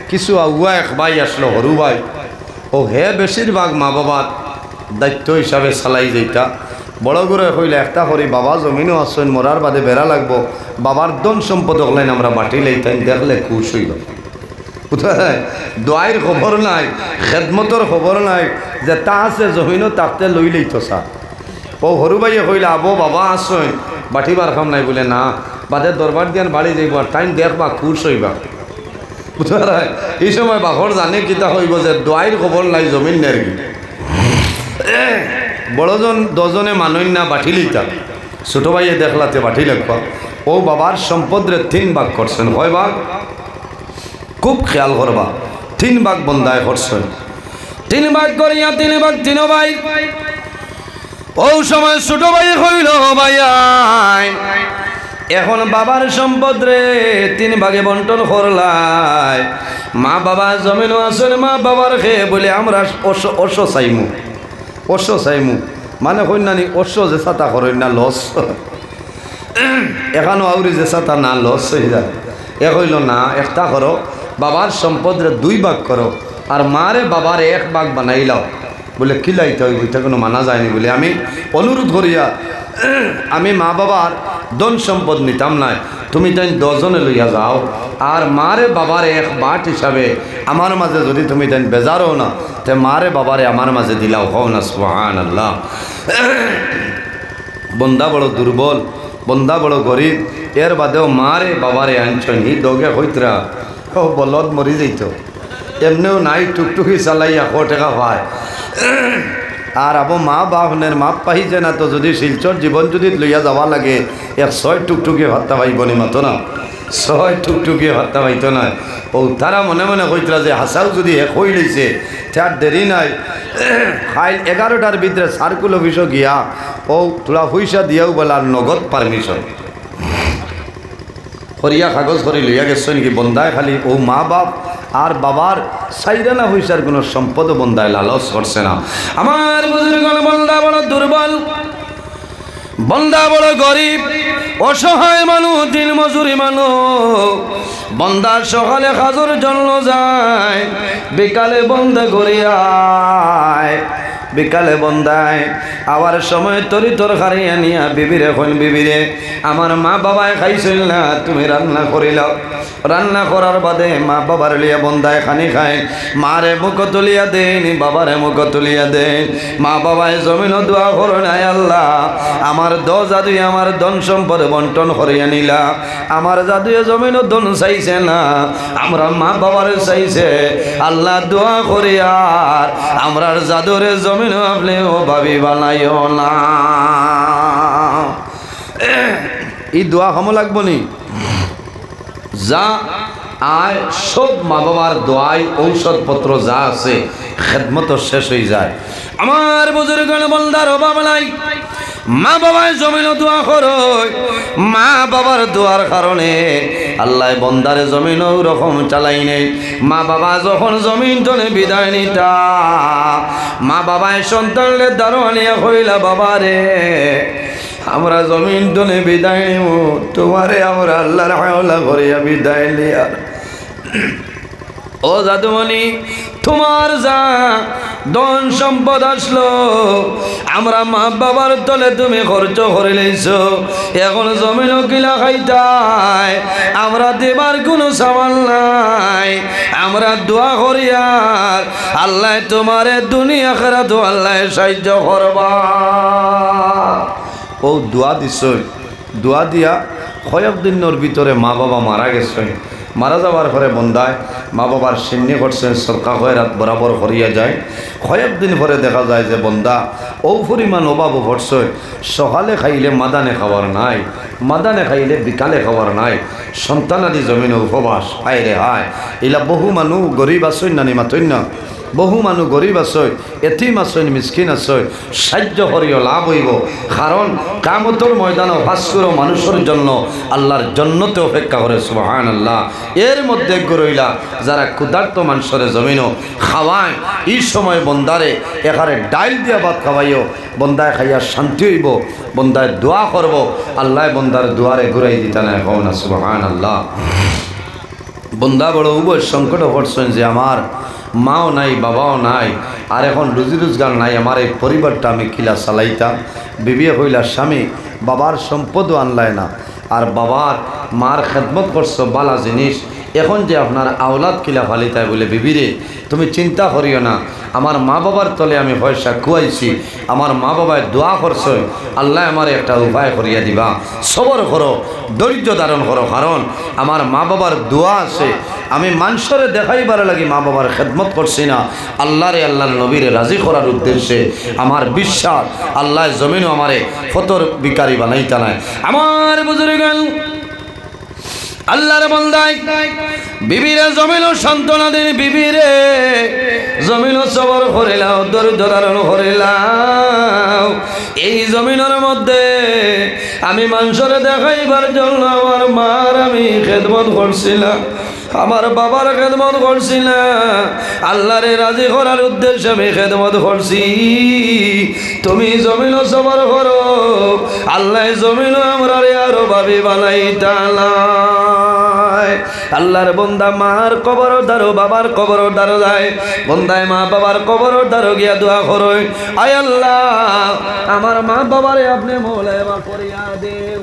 কিছু আগুয়া এক ভাই আসলো হরু ভাই, ও হে বেশিরভাগ মা বাবার দায়িত্ব হিসাবে চালাই যেটা বড় করে হইলে একটা করি বাবা জমিনও আসেন মরার বাদে বেড়া লাগবো, বাবার ধন সম্পদ হলেন আমরা বাটি লইতেন দেখলে খুশ হইল। কোথায় দোয়াইয়ের খবর নাই, খেদমতর খবর নাই, যে তা আছে জমিনও তাকতে লই লইতো সা। ও হরু ভাইয়ে কইলে আবো বাবা আসেন বাটিবার খাম নাই বলে না, বাদে দরবার দিয়ান বাড়ি যাইব টাইম দেখবা খুশ হইবা। কোথায় এই সময় বাঘর জানে কিতা হইব যে দোয়াইয়ের খবর নাই জমিন নেই। বড়জন 10 জনে মানুষ না বাটি লইতা, ছোট ভাইয়ে দেখলাতে বাটি লাগবা। ও বাবার সম্পদরে 3 ভাগ করছেন, হয় ভাগ খুব খেয়াল করবা, 3 ভাগ বন্দায় করছেন। 3 ভাগ করিয়া 3 ভাগ 3 ভাই। ও সময় ছোট ভাই হইল ভাইয়া এখন বাবার সম্পদ রে 3 ভাগে বন্টন করলাই। মা বাবা জমিনও আসেন, মা বাবার খেয়ে বলে আমরা অশ্ব চাইমু, অশ্ব চাইমু মানে কন্যানি অশ্ব যে ছাতা করেন না লস, এখানো আউরি যে ছাতা না লস হয়ে যায়। এ কইল না একটা করো, বাবার সম্পদরে 2 ভাগ করো, আর মারে বাবার 1 ভাগ বানাইলাও। বলে কিলাইতে হইব, এটা কোনো মানা যায়নি বলে আমি অনুরোধ করিয়া আমি মা বাবার ধন সম্পদ নিতাম নাই, তুমি তাই 10 জনে লইয়া যাও, আর মারে বাবার 1 বাট হিসাবে আমার মাঝে যদি তুমি তাই বেজারও না তে মারে বাবারে আমার মাঝে দিলাও, হও না। সুবহানাল্লাহ। বন্দা বড় দুর্বল, বন্দা বড় গরিব, এর বাদেও মারে বাবারে আনছেন হি দগে হইতরা ও বলদ মরি যাইত, এমনিও নাই টুকটুকি চালাইয়া 100 টাকা পায়। আর আবো মা বাপনের মাপ পাইছে না তো যদি শিলচর জীবন যদি লইয়া যাওয়া লাগে 100 টুকটুকি হত্যা পাইব নি মাতো না, 100 টুকটুকি হত্যা পাইত না। ও তারা মনে মনে কইতরা যে হাসাও যদি হে কই লইছে তার দেরি নাই, খাইল 11টার ভিতরে সার্কুল অফিসও গিয়া ও তোরা পয়সা দিয়াও বলার নগদ পারমিশন করিয়া কাগজ করে লইয়া গেছে নাকি বন্দায় খালি ও মা বাপ আর বাবার সাইরানা পয়সার কোনো সম্পদ বন্দায় লালস করছে না। আমার বুজুর্গগণ বন্দা বড় দুর্বল, বন্দা বড় গরিব, অসহায় মানুষ, দিন মজুরি মানুষ। বন্দার সকালে খাজুর জন্য যায়, বিকালে বন্দা করিয়ায়, বিকালে বন্দায় আবার সময় তরি তরকারি আনিয়া বিবিরে কইন বিবিরে আমার মা বাবায় খাইছিল না, তুমি রান্না করিলাও। রান্না করার বাদে মা বাবার লিয়া বন্দায় খানি খায়, মারে মুখ তুলিয়া দেন, বাবারে মুখ তুলিয়া দেন। মা বাবায় জমিন দোয়া করে নাই আল্লাহ আমার জাদুয়ে আমার ধন সম্পদ বন্টন করিয়া নিলা, আমার জাদুয়ে জমিন ধন চাইছে না, আমরা মা বাবার চাইছে। আল্লাহ দোয়া করিয়া আমরা জাদুরে জমিন আপনিও ভাবি বানাইও না। এই দোয়া কম লাগবো নি যা আয় সব মা বাবার দোয়াই ঔষধপত্র যা আছে খেদমত শেষ হয়ে যায়। আমার বুজুর্গগণ বন্দার অভাব নাই, মা বাবায় জমিন দোয়া করো, মা বাবার দোয়ার কারণে আল্লাহ বন্দারে জমিন ওরকম চালাই নেই। মা বাবা যখন জমিন তলে বিদায় নিতা, মা বাবায় সন্তানলে দারোয়ানিয়া হইলা বাবারে আমরা জমিন তলে বিদায় নিব, তোমারে আমরা আল্লাহর হাওলা করিয়া বিদায় লিয়া ও জাদুমণি, তোমার যা ধন সম্পদ আসলো আমরা মা বাবার তলে তুমি খরচ করে লইছো, এখন জমিন কিলা খাইতাই, আমরা দেবার কোনো সামাল নাই। আমরা দোয়া করি আর আল্লাহ তোমারে দুনিয়া আখিরাত আল্লাহ সাহায্য করবা। ও দোয়া দিছ, দোয়া দিয়া কয়েকদিনের ভিতরে মা বাবা মারা গেছে। মারা যাওয়ার পরে বন্দায় মা বাবার সিন্নি করছেন, সরকা খয়রাত বরাবর করিয়া যায়। কয়েকদিন পরে দেখা যায় যে বন্দা ও পরিমাণ অভাব পড়ছে, সকালে খাইলে মাদানে খাবার নাই, মাদানে খাইলে বিকালে খাবার নাই, সন্তানাদি জমিনে উপবাস। হায় রে হায়, এলা বহু মানুষ গরিব আসইন না নিমাতইন না, বহু মানুষ গরিব আসয়, এতিম আসইন, মিসকিন আসয়, সাহায্য করিও লাভ হইব। কারণ কিয়ামতের ময়দানে ভাস্কর মানুষের জন্য আল্লাহর জন্নতে অপেক্ষা করে। সুবহানাল্লাহ। এর মধ্যে গরইলা যারা ক্ষুধার্ত মানুষের জমিনও খাওয়ায়, এই সময় বন্দারে এখানে ডাইল দিয়া ভাত খাওয়াইও, বন্দায় খাইয়া শান্তি হইব, বন্দায় দোয়া করব, আল্লাহ বন্দার দুয়ারে ঘুরাই দিতা না এখন না। সুবহানাল্লাহ। বন্দা বড় উভয় সংকট পড়ছেন যে আমার মাও নাই, বাবাও নাই, আর এখন রুজি রোজগার নাই, আমার এই পরিবারটা আমি কিলা চালাইতাম। বিবিয়ে হইলা স্বামী, বাবার সম্পদও আনলায় না, আর বাবার মার খেদমত করছো বালা জিনিস, এখন যে আপনার আওলাদ কিলা ফালিতায় বলে বিবিরে তুমি চিন্তা করিও না, আমার মা বাবার তলে আমি পয়সা খুয়াইছি, আমার মা বাবায় দোয়া করছো, আল্লাহ আমার একটা উপায় করিয়া দিবা। সবর করো, ধৈর্য ধারণ করো, কারণ আমার মা বাবার দোয়া আছে। আমি মানুষরে দেখাইবার লাগি মা বাবার খেদমত করছি না, আল্লাহরে আল্লাহর নবীরে রাজি করার উদ্দেশ্যে। আমার বিশ্বাস আল্লাহ জমিনও আমারে ফতর বিকারি বানাইতা নাই। আমার বুজুর্গান আল্লাহর বান্দায় বিবিরে জমিনও সান্ত্বনা দিন, বিবিরে জমিনও সবর করিলাও, ধৈর্য ধারণ করিলাও। এই জমিনের মধ্যে আমি মানুষরে দেখাইবার জন্য আমার মার আমি খেদমত করছিলাম, আমার বাবার খেদমত করছি না, আল্লাহরে রাজি করার উদ্দেশ্যে আমি খেদমত করছি। তুমি জমিনও সবর করো, আল্লাহ জমিনও আমরা আরো ভাবি বানাইতা নাই। আল্লাহর বন্দা মার কবর দারো, বাবার কবর দারো যায়, বন্দায় মা বাবার কবর দারো গিয়া দোয়া করো, আয় আল্লাহ আমার মা বাবারে আপনি মৌলায় মা করিয়া দেও।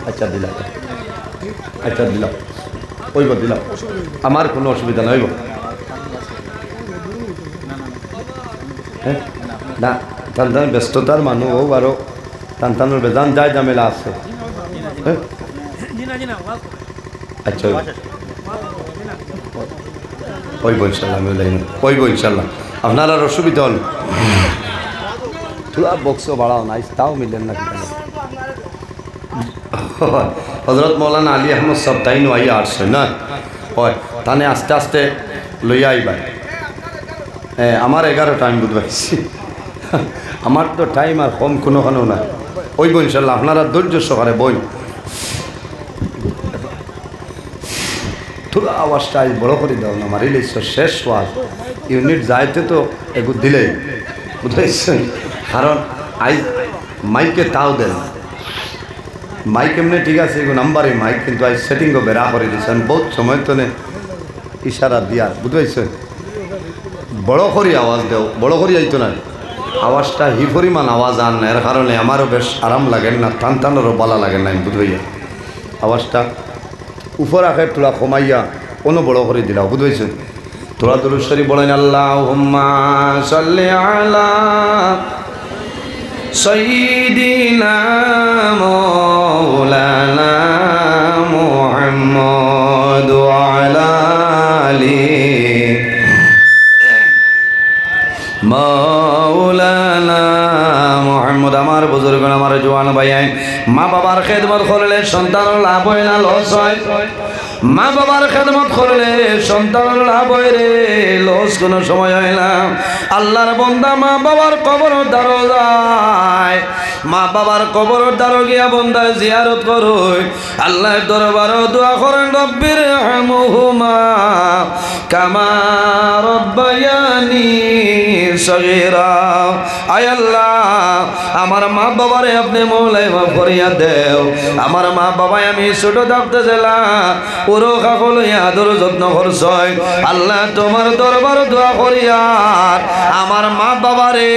আচ্ছা দিলাম, আচ্ছা দিলাম, ওইব দিলাম, আমার কোনো অসুবিধা নইব। হ্যাঁ না, টান টান ব্যস্ততার মানুষ হোক, আরো টান টানোর বেজান যায় ঝামেলা আছে। হ্যাঁ আচ্ছা ওইব ইনশাল্লাহ, আমি ওইব ইনশাল্লাহ। আপনার আর অসুবিধা হল থোড়া বক্সও বাড়াও নাই, তাও মিলেন না। হজরত মৌলানা আলী আহমদ সব তাই আইয়া আসছে না, হয় তানে আস্তে আস্তে লইয়া আইবাই। আমার 11 টাইম বুঝবাইছি, আমার তো টাইম আর কম কোনোখানেও নাই। ওই বই ইনশাল্লাহ, আপনারা ধৈর্য সহকারে বই। থোড়া আওয়াজটা আজ বড় করে দাও না, মারি লইছ শেষ ওয়াজ ইউনিট যাইতে তো এগু দিলেই বুঝাইছেন। কারণ আজ মাইকে তাও দেন, মাইক এমনি ঠিক আছে, এগুলো নাম্বারে মাইক, কিন্তু আজ সেটিংও বেড়া করে দিয়েছেন বহুত সময় তো ইশারা দিয়ার, বুঝতে বড় করি আওয়াজ দেও, বড় করি যাইতো না, আওয়াজটা হি পরিমাণ আওয়াজ আন না, এর কারণে আমারও বেশ আরাম লাগেন না, টান টানেরও বালা লাগেন না, বুঝাইয়া আওয়াজটা উপর আখে তোলা কমাইয়া কোনো বড় করে দিলাও, বুঝতে তোরা দুরূদ শরীফ বলেন, আল্লাহুম্মা সাল্লি আলা সাইয়্যিদিনা মাওলানা মুহাম্মদ ওয়া আলা আলি মাওলানা মুহাম্মদ। আমার বুজুর্গ, আমার জওয়ান ভাই, মা বাবার খেদমত করলে সন্তান লাভ হয় না লস হয়? মা বাবার খেদমত করলে সন্তান লাভ হয় রে, লস কোনো সময় হয় না। আল্লাহর বান্দা মা বাবার কবর দ্বারা যায়, মা বাবার কবর দ্বারা গিয়া বন্দায় জিয়ারত করুন আল্লাহর দরবারে দোয়া করেন রব্বির হামহুমা কামা রব্বায়ানি সগীরা আয় আল্লাহ আমার মা বাবারে আপনি মওলায় মাফ করিয়া দেও আমার মা বাবাই আমি ছোট থাকতে ছিলাম পুরো কাকলই আদর যত্ন করছয় আল্লাহ তোমার দরবার দোয়া করিয়া আমার মা বাবারে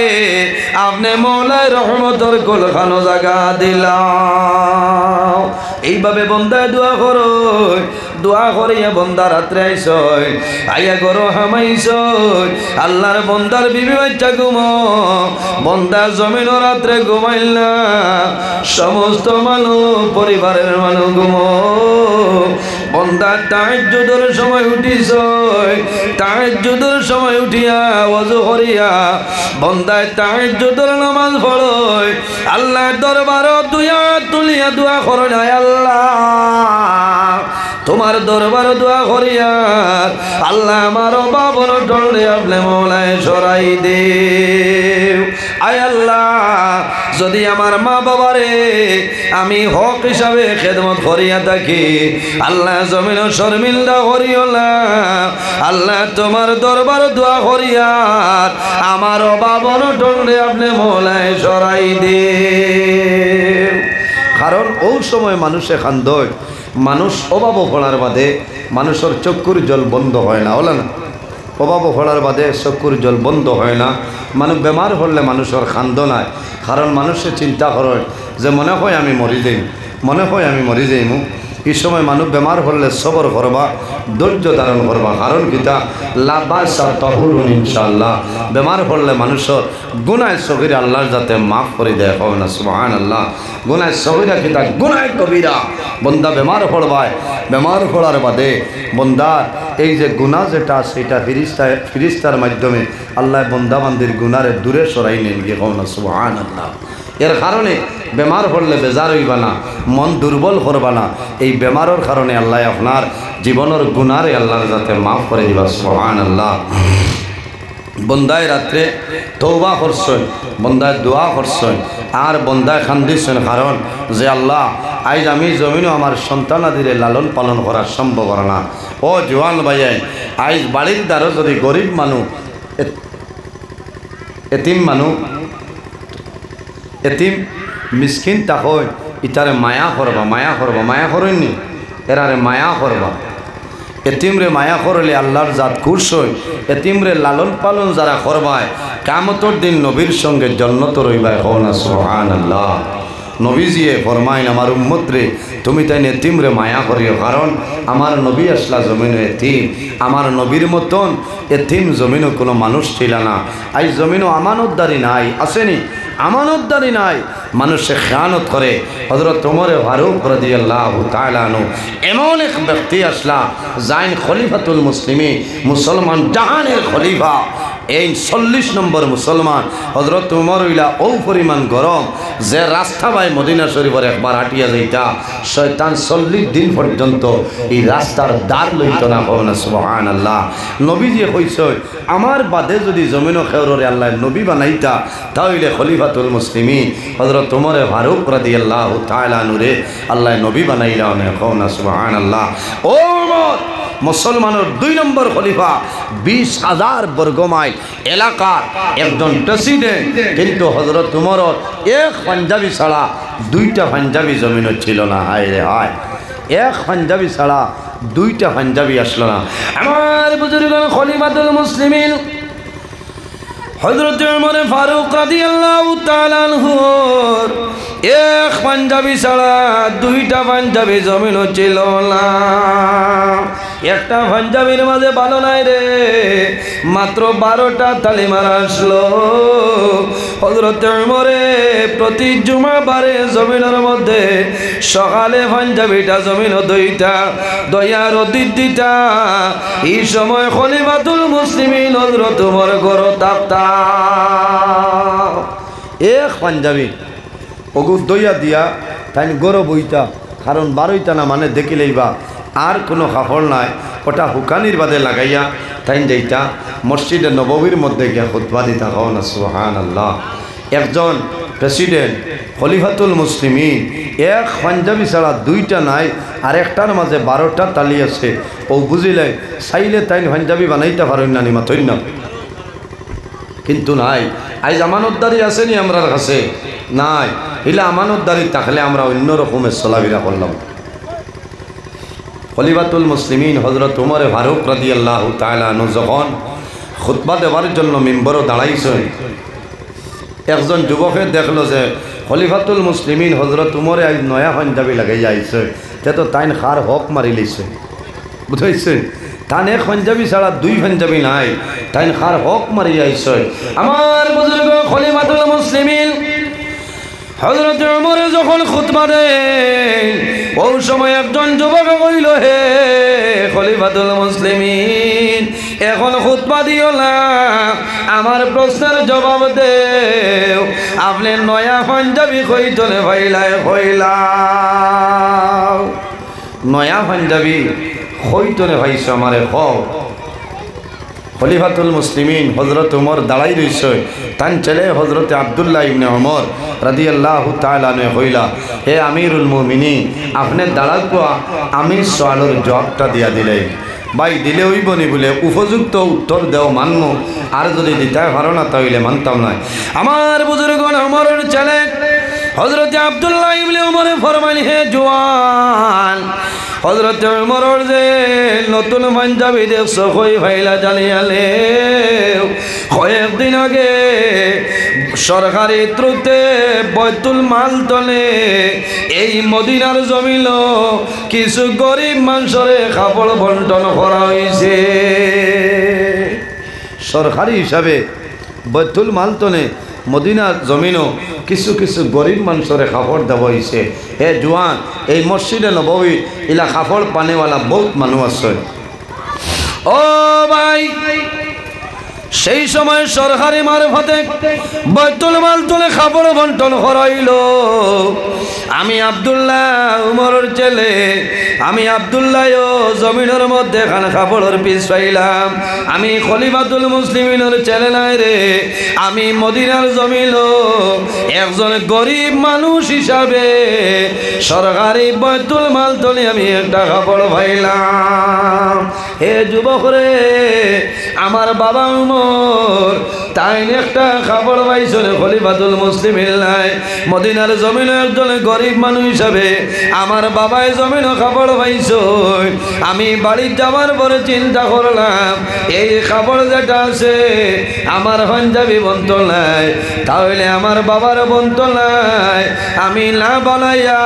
আপনি মওলায় রহমতের কুলখানো জায়গা দিলাম এইভাবে বন্দায় দোয়া করো দোয়া করিয়া বন্দা রাত্রে আইসয় আইয়া গরো হামাইছয় আল্লাহর বন্দার বিবি বাচ্চা ঘুমো বন্দা জমিন রাত্রে ঘুমাইল না সমস্ত মানুষ পরিবারের মানুষ ঘুমো বন্দা তাহাজ্জুদের সময় উঠিছয় তাহাজ্জুদের সময় উঠিয়া ওযু করিয়া বন্দায় তাহাজ্জুদের নামাজ পড়য় আল্লাহর দরবারে দুয়া তুলিয়া দোয়া করো না আল্লাহ তোমার দরবার দোয়া করিয়া আল্লাহ আমার বাবর ডলে আপনি মওলায় সরাই দে আয় আল্লাহ যদি আমার মা বাবারে আমি হক হিসাবে খেদমত করিয়া থাকি আল্লাহ জমিন শর্মিন্দা করিও না আল্লাহ তোমার দরবার দোয়া করিয়া আমার বাবর ডলে আপনি মওলায় সরাই দে কারণ ওই সময় মানুষে খান্দয় মানুষ অভাব ফলার বাদে মানুষের চক্ষুর জল বন্ধ হয় না বলে না অভাব ফলার বাদে চক্ষুর জল বন্ধ হয় না মানুষ বেমার হলে মানুষের খান্দ নাই কারণ মানুষে চিন্তা করে যে মনে হয় আমি মরি যাই মনে হয় আমি মরি যাইমু এই সময় মানুষ বেমার হলে সবর করবা ধৈর্য ধারণ করবা কারণ কিতা লাবাসা তাহুরুন ইনশাআল্লাহ বেমার হলে মানুষের গুনাহ সগীরা আল্লাহ যাতে মাফ করে দেয় হয় না সুবহানাল্লাহ গুনাহ সগীরা কিতা গুনাহ কবিরা বন্দা বেমার পড়বায় বেমার পড়ার বাদে বন্দার এই যে গুনাহ যেটা সেটা ফিরিস্তার মাধ্যমে আল্লাহ বন্দা বান্দির গুনারে দূরে সরাই নেন গিয়ে হয় না সুবহানাল্লাহ এর কারণে বেমার পড়লে বেজার হইবা না মন দুর্বল করবা না এই বেমারের কারণে আল্লাহ আপনার জীবনের গুনারে আল্লাহর যাতে মাফ করে দিবা সুবহানাল্লাহ বন্দায় রাত্রে তওবা করছেন বন্দায় দোয়া করছেন আর বন্দায় খান্দিছেন কারণ যে আল্লাহ আজ আমি জমিনও আমার সন্তানাদিরে লালন পালন করা সম্ভব হয় না ও জোয়ান ভাইয়াই আজ বাড়ির দ্বারা যদি গরিব মানুষ এতিম মানুষ এতিম মিসকিন তাকই ইতারে মায়া করবা মায়া করেননি এরারে মায়া করবা এতিমরে মায়া করলে আল্লাহর জাত খুশই এতিমরে লালন পালন যারা করবায় কিয়ামতের দিন নবীর সঙ্গে জান্নাত রইবায় হনা সুবহানাল্লাহ নবীজিয়ে ফরমাইন আমার উম্মত রে তুমি তাই এতিমরে মায়া করিও কারণ আমার নবী আসলা জমিন এতিম আমার নবীর মতন এতিম জমিনও কোনো মানুষ ছিল না আজ জমিনও আমানতদারি নাই আসেনি আমানতদারি নাই মানুষে খেয়ানত করে হযরত ওমর ফারুক রাদিয়াল্লাহু তাআলা আনহু এমন এক ব্যক্তি আসলা যাইন খলিফাতুল মুসলিমিন মুসলমান জাহানের খলিফা এই 40 নম্বর মুসলমান হযরত ওমর ইলা ও পরিমাণ গরম যে রাস্তা বাই মদিনা শরীফের একবার হাঁটিয়া যাইতা শয়তান 40 দিন পর্যন্ত এই রাস্তার দ্বার লইত না হয় না সুবহানাল্লাহ নবীজি কইছে আমার বাদে যদি জমিনও খেউরে আল্লাহ নবী বানাইতা তাহলে খলিফাতুল মুসলিমিন হযরত ওমর ফারুক রাদিয়াল্লাহু তাআলা আনহু রে আল্লাহ নবী বানাইলা না হয় না সুবহানাল্লাহ ও ওমর মুসলমানের 2 নম্বর খলিফা 20,000 বর্গ মাইল এলাকার একজন প্রেসিডেন্ট কিন্তু হযরত ওমরের এক পাঞ্জাবি ছাড়া 2টা পাঞ্জাবি জমিন ছিল না হায় রে হায় এক পাঞ্জাবি ছাড়া 2টা পাঞ্জাবি আসলো না আমার বুজুর্গ খলিফাতুল মুসলিমিন হযরত ওমর ফারুক রাদিয়াল্লাহু তাআলা আনহু এক পাঞ্জাবি ছাড়া 2টা পাঞ্জাবি জমিন ছিল না একটা পাঞ্জাবির মাঝে ভালো নাই রে মাত্র 12টা তালি মারা আসলো হযরত ওমরে প্রতি জুমাবারে জমিনের মধ্যে সকালে পাঞ্জাবিটা জমিন দইটা দয়ার দিদিটা এই সময় খলিফাতুল মুসলিমিন হযরত ওমর ঘর তাপতা এক পাঞ্জাবি ওগু দইয়া দিয়া তাই গরো বইতা কারণ 12টা না মানে দেখিলেইবা আর কোনো কাপড় নাই ওটা হুকানির বাদে লাগাইয়া তাই যাইতা মসজিদে নববীর মধ্যে গিয়া খুতবা দিতা হন সুবহানাল্লাহ একজন প্রেসিডেন্ট খলিফাতুল মুসলিমিন এক পাঞ্জাবি ছাড়া দুইটা নাই, আর একটার মাঝে 12টা তালি আছে। ও বুঝিলে চাইলে তাই পাঞ্জাবি বানাইতে পারেন না নিমা তৈন না, কিন্তু নাই। আজ আমানতদারি আসেনি আমরার কাছে নাই, এলে আমানতদারি থাকলে আমরা অন্য রকমের চলাফেরা করলাম। খলিফাতুল মুসলিমিন হযরত উমর ফারুক রাদিয়াল্লাহু তাআলা আনহু যখন খুতবা দেওয়ার জন্য মিম্বরও দাঁড়াইছেন, একজন যুবকে দেখলো যে খলিফাতুল মুসলিমিন হযরত উমরে আজ নয়া পাঞ্জাবি লাগাই যাইছে, তে তো তাইন খার হক মারি লইছে, বুঝাইছেন? তান এক পাঞ্জাবি ছাড়া দুই পাঞ্জাবি নাই, তাইন খার হক মারি যাইছে। আমার বুজুর্গ খলিফাতুল মুসলিমিন হযরত উমর যখন খুতবা দেন, ওই সময় একজন যুবক কইল, হে খলিফাতুল মুসলিমিন, এখন খুতবা দিও না, আমার প্রশ্নের জবাব দেও। আপনি নয়া পাঞ্জাবি কইতলে ভাইলাই কইলাও, নয়া পাঞ্জাবি কইতলে ভাইছ আমারে কও। খলিফাতুল মুসলিমিন হযরত উমর দাঁড়াই রইছে, তান ছেলে হযরত আব্দুল্লাহ ইবনে উমর রাদিয়াল্লাহু তাআলা আনহু কইলা, হে আমিরুল মুমিনিন, আপনি দাঁড়াকুয়া আমি সওয়ালের জবাবটা দিয়া দিলে। ভাই দিলে হইব নি বলে উপযুক্ত উত্তর দেও মানমু, আর যদি দিতে পারো না তাহলে মানতাম না। আমার বুজুর্গগণ উমরের ছেলে হযরত আব্দুল্লাহ ইবনে উমর ফরমাইল, হে জওয়ান, হযরত উমরের যে নতুন পাঞ্জাবি দেখছো কই ভাইলা জানিয়ালে, কয়েকদিন আগে সরকারি ত্রুতে বৈতুল মাল তলে এই মদিনার জমিল কিছু গরিব মানুষরে কাপড় বন্টন করা হয়েছে। সরকারি হিসাবে বৈতুল মাল তলে মদিনার জমিনও কিছু কিছু গরিব মানুষরে কাপড় দেওয়া হয়েছে। হে জোয়ান, এই মসজিদে নববী ইলা কাপড় পানেওয়ালা বহুত মানুষ আছে। ও ভাই, সেই সময় সরকারি মারফতে বৈতুল মাল তুলে কাপড় বন্টন করাইল। আমি আব্দুল্লাহ উমরের ছেলে, আমি আব্দুল্লাহ জমিনের মধ্যে খান কাপড়ের পিস পাইলাম। আমি খলিফাতুল মুসলিমিনের ছেলে নাই রে, আমি মদিনার জমিল একজন গরিব মানুষ হিসাবে সরকারি বৈতুল মাল তুলে আমি একটা কাপড় পাইলাম। হে যুবক রে, আমার বাবা উমর তাই একটা কাপড় পাইছিল খলিফাতুল মুসলিমিন নাই, মদিনার জমিনে একজন গরিব মানুষ হিসাবে আমার বাবাই জমিনও কাপড় পাইছ। আমি বাড়ি যাওয়ার পরে চিন্তা করলাম, এই কাপড় যেটা আছে আমার পাঞ্জাবি বন্ত নাই, তাহলে আমার বাবার বন্ত নাই, আমি না বানাইয়া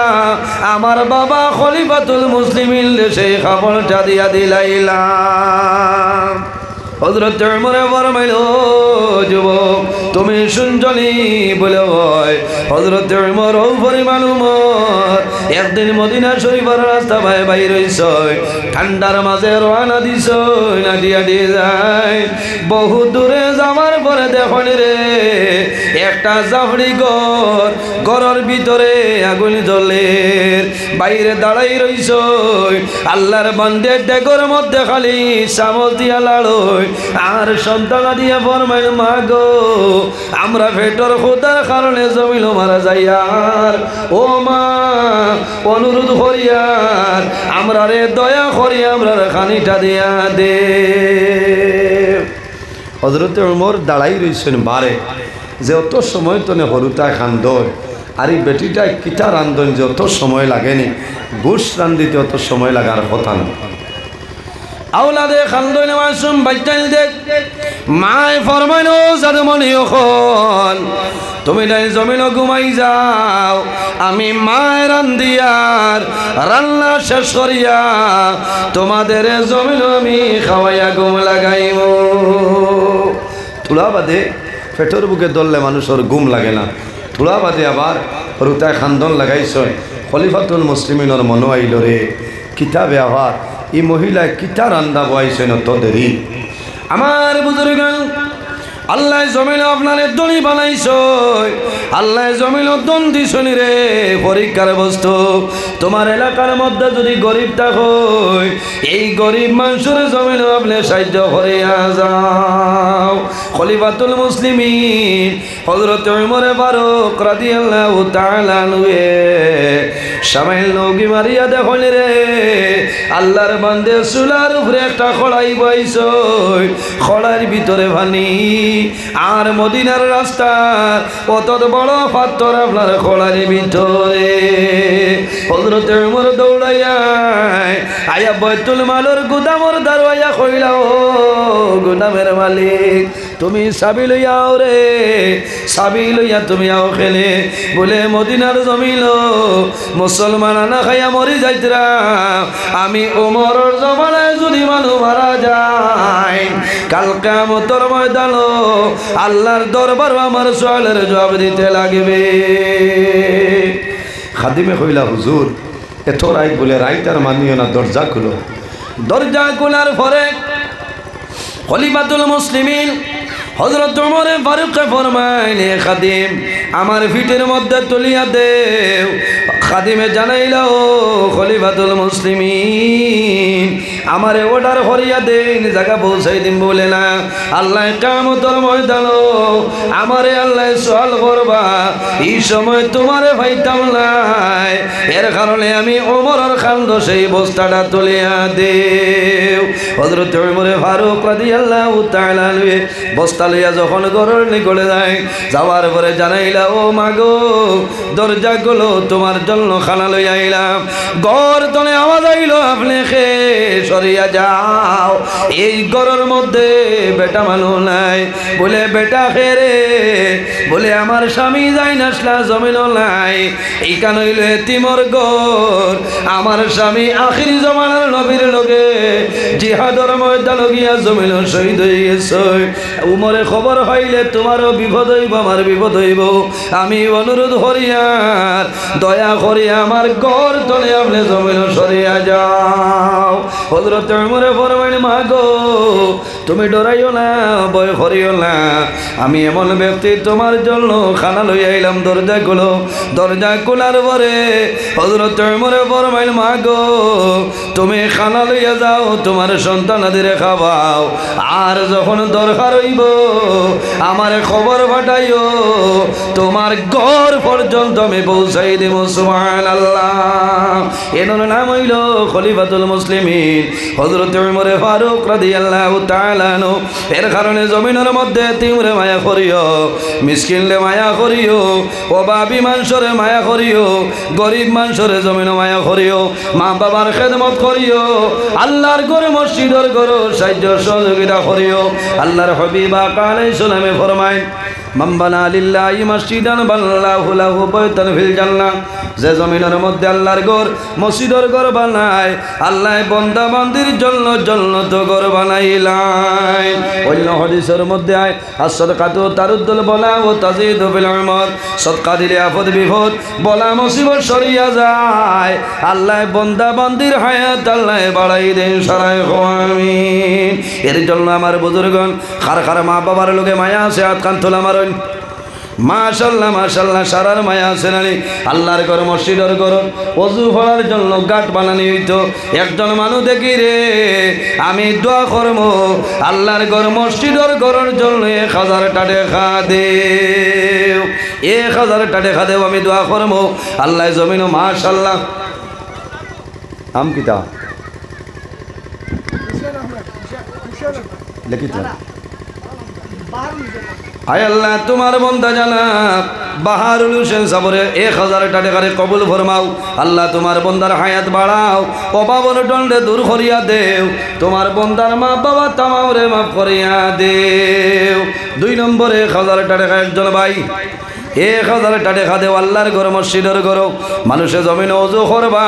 আমার বাবা খলিফাতুল মুসলিমিন সেই কাপড়টা দিয়া দিলাইলাম। হযরত উমর ফরমাইল, যুবক তুমি শুনছনি বলে হয়। হযরত উমর ও পরিমাণ উমর একদিন মদিনা শরীফের রাস্তা ভাই বাইর হইছ, ঠান্ডার মাঝে রওনা দিছ, নাটিয়া দিয়ে যায়। বহু দূরে যাওয়ার পরে দেখনি রে একটা জাফরি ঘর, ঘরের ভিতরে আগুন জ্বলে, বাইরে দাঁড়াই রইছ। আল্লাহর বান্দে ডেগর মধ্যে খালি চামচ দিয়া লাড়ই আর সন্তান দিয়া ফরমাইল, মা গো আমরা পেটর খোদার কারণে জমিল মারা যাই, আর ও মা অনুরোধ করিয়ার আমরা রে দয়া করি আমরা খানিটা দিয়া দে। হযরত উমর দাঁড়াই রইছেন বারে, যে অত সময় তো হরুতা খান্দন, আর এই বেটিটাই কিটা রান্ধন যে অত সময় লাগেনি, গোশ রান্ধিতে অত সময় লাগার কথা না। আওলাদে খান্দন মাসুম বাচ্চাইল দেখ, মায় ফরমাইল, জাদুমণি ওখন তুমি নাই জমিন ঘুমাই যাও, আমি মায়ের রান্দিয়ার রান্না শেষ করিয়া তোমাদের জমিন আমি খাওয়াইয়া ঘুম লাগাইব। তুলা বাদে পেটর বুকে ধরলে মানুষের ঘুম লাগে না, তুলা বাদে আবার রুতায় খান্দন লাগাইছ। খলিফাতুল মুসলিমিনের মনো আইল রে, কিতা ব্যবহার, এই মহিলায় কিতা রান্দা বয়াইছেন অত দেরি। আমার বুজুর্গ আল্লাহ জমিন আপনারে দড়ি বানাইছ, আল্লাহ জমিন দন দিছনি রে পরীক্ষার বস্তু। তোমার এলাকার মধ্যে যদি গরিব থাকো, এই গরিব মানুষের জমিন আপনি সাহায্য করিয়া যাও। খলিফাতুল মুসলিমিন হযরত উমর ফারুক রাদিয়াল্লাহু তাআলা আনহু সামাইল নৌকি মারিয়া দেখুন রে, আল্লাহর বান্দে চুলার উপরে একটা খড়াই বইছ, খড়ার ভিতরে পানি, আর মদিনার রাস্তা কত বড় পাথর আপনার খড়ার ভিতরে। হযরত উমর দৌড়াইয়া আয়া বাইতুল মালের গুদামর দারওয়াইয়া কইলা, ও গুদামের মালিক তুমি চাবি লইয়াও রে, চাবি লইয়া তুমি আও খেলে। বলে মদিনার জমিল মুসলমান না খাইয়া মরি যাইতরা, আমি ওমরের জমানায় যদি মানুষ মারা যায়, কাল কিয়ামতের ময়দান আল্লাহর দরবার আমার সওয়ালের জবাব দিতে লাগবে। খাদিমে কইলা, হুজুর এত রাইত বলে রাইত আর মানিও না, দরজা খুলো। দরজা খোলার পরে খলিফাতুল মুসলিমিন হযরত উমর ফারুক ফরমাইন, খাদিম আমার ফিটের মধ্যে তুলিয়া দেও। খাদিমে জানাইলা, ও খলিফাতুল মুসলিমিন আমারে অর্ডার করিয়া দেন, জায়গা পৌঁছাই দিন। বলে না, আল্লাহ কিয়ামতের ময়দান আমারে আল্লাহ সওয়াল করবা, এই সময় তোমারে পাইতাম না, এর কারণে আমি ওমরের খান্দ সেই বস্তাটা তুলিয়া দেও। হযরত উমর ফারুক রাদিয়াল্লাহু তাআলা আনহু বস্তা লইয়া যখন ঘরের নিকটে যায়, যাওয়ার পরে জানাইলা, ও মাগো দরজা গুলো তোমার জন্য খানা লইয়া আইলাম। ঘর তলে আওয়াজ আইল, আপনি খে সরিয়া যাও, এই ঘরের মধ্যে বেটা মানুষ নাই। বলে বেটা খে রে? বলে আমার স্বামী যাই নাসলা জমিন নাই, এইখান হইল এতিমর ঘর। আমার স্বামী আখির জমানার নবীর লগে জিহাদর ময়দান গিয়া জমিন শহীদ হয়ে গেছে। উমরে খবর হইলে তোমারও বিপদ হইব, আমার বিপদ হইব। আমি অনুরোধ করিয়ার দয়া করিয়া আমার ঘর তলে আপনি জমিন সরিয়া যাও। হযরত উমরে ফরমাইল, মা গো তুমি ডরাইও না, ভয় করিও না, আমি এমন ব্যক্তি তোমার জন্য খানা লই আইলাম। দরজা খুলো। দরজা খোলার পরে হযরত উমরে ফরমাইল, মা গো তুমি খানা লইয়া যাও, তোমার সন্তানাদের খাওয়াও, আর যখন দরকার হইব আমার খবর পাঠাইও, তোমার ঘর পর্যন্ত আমি পৌঁছাই দেব। সুবহানাল্লাহ। এর নাম হইল খলিফাতুল মুসলিমিন হযরত উমর ফারুক রাদিয়াল্লাহু তাআলা আনহু। এর কারণে জমিনের মধ্যে তিমরে মায়া করিও, মিসকিনলে মায়া করিও, অভাবী মানুষরে মায়া করিও, গরিব মানুষরে জমিন মায়া করিও, মা বাবার খেদমত করিও, আল্লাহর ঘরে মসজিদের ঘরে সাহায্য সহযোগিতা করিও। আল্লাহর হাবিব আলাইহিস সালামে ফরমায়, মান বানা লিল্লাহি মসজিদান বানাল্লাহু লাহু বাইতান ফিল জান্নাহ। যে জমিনের মধ্যে আল্লাহর ঘর মসজিদের ঘর বানায়, আল্লাহ বান্দা বান্দির জন্য জান্নাত ঘর বানাইলাই। অন্য হাদিসের মধ্যে আয়, as-সাদকাতু তারুদ্দুল বালা ওয়া তাজিদু ফিল উমর। সদকা দিলে আপদ বিপদ বলা মুসিবত সরিয়া যায়, আল্লাহ বান্দা বান্দির হায়াত আল্লাহ বাড়াই দেন। সারায় আমিন। এর জন্য আমার বুজুর্গণ খার খার মা বাবার লোকে মায়া আছে, হাত কান তোলা মারুন। মাশাআল্লাহ মাশাআল্লাহ, সারার মায়া আছে নানি। আল্লাহর ঘর মসজিদের ঘর ওযু করার জন্য গাট বানানি হইতো। একজন মানুষ দেখি রে, আমি দোয়া করব আল্লাহর ঘর মসজিদের ঘরের জন্য 1000 টাকা দেও, 1000 টাকা দেও, আমি দোয়া করব আল্লাহ জমিন। মাশাআল্লাহ। আম কিতা লিখিত আয় আল্লাহ, তোমার বন্দা জানাব বাহারুল হোসেন সাবরে 1000 টাকা কবুল ফরমাও। আল্লাহ তোমার বন্দার হায়াত বাড়াও, অভাবর দণ্ডে দূর করিয়া দেও, তোমার বন্দার মা বাবা তামারে মাফ করিয়া দেও। 2 নম্বরে 1000 টাকা একজন ভাই 1000 টাকা দেও। আল্লাহর ঘর মসজিদের ঘর মানুষের জমিন ওযু করবা,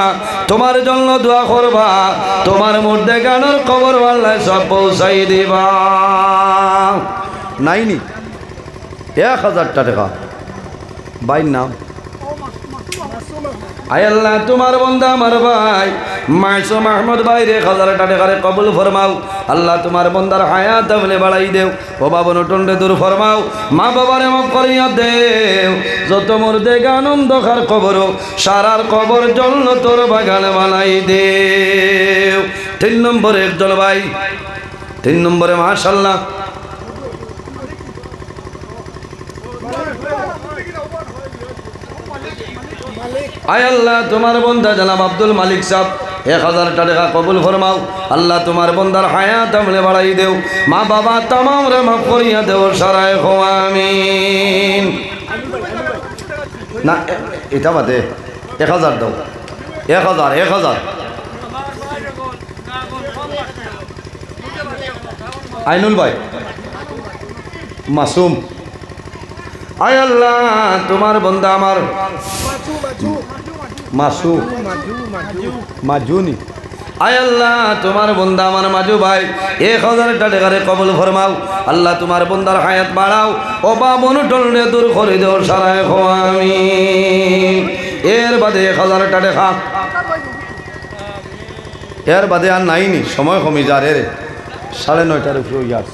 তোমার জন্য দোয়া করবা, তোমার মধ্যে গানোর খবর আল্লাহ সব পৌঁছাই দিবা। নাইনি 1000 টাকা বাইর নাম আয় আল্লাহ তোমার বান্দা আমার ভাই মাসুম আহমদ ভাই রে 1000 টাকা কবুল ফরমাও আল্লাহ তোমার বান্দার হায়াত আমলে বাড়াই দেও ও বাবা নটন্ডে দূর ফরমাও মা বাবারে মাফ করিয়া দেও যত মুর্দে আনন্দ খার কবর সারার কবর জান্নাতের বাগান বানাই দেও 3 নম্বরে একজন ভাই 3 নম্বরে মাশাআল্লাহ আয় আল্লাহ তোমার বান্দা জনাব আব্দুল মালিক সাহেব 1000 টাকা কবুল ফরমাও আল্লাহ তোমার বান্দার হায়াত আমলে বাড়াই দেও মা বাবা तमाम রে মাফ করিয়া দেও সারায় খো আমিন না এটা বাদে 1000 দাও 1000 আইনুল ভাই মাসুম আয় আল্লাহ তোমার বান্দা আমার মাসু মাজুনি আয় আল্লাহ তোমার বান্দা আমার মাজু ভাই 1000 টাকা কবুল ফরমাও আল্লাহ তোমার বান্দার হায়াত বাড়াও ও বাবন টলনে দূর করে দাও সারায় খো আমিন এর বাদে 1000 টাকা এর বাদে আর নাইনি সময় কমে যা রে 9:30টার উপরে ইয়ার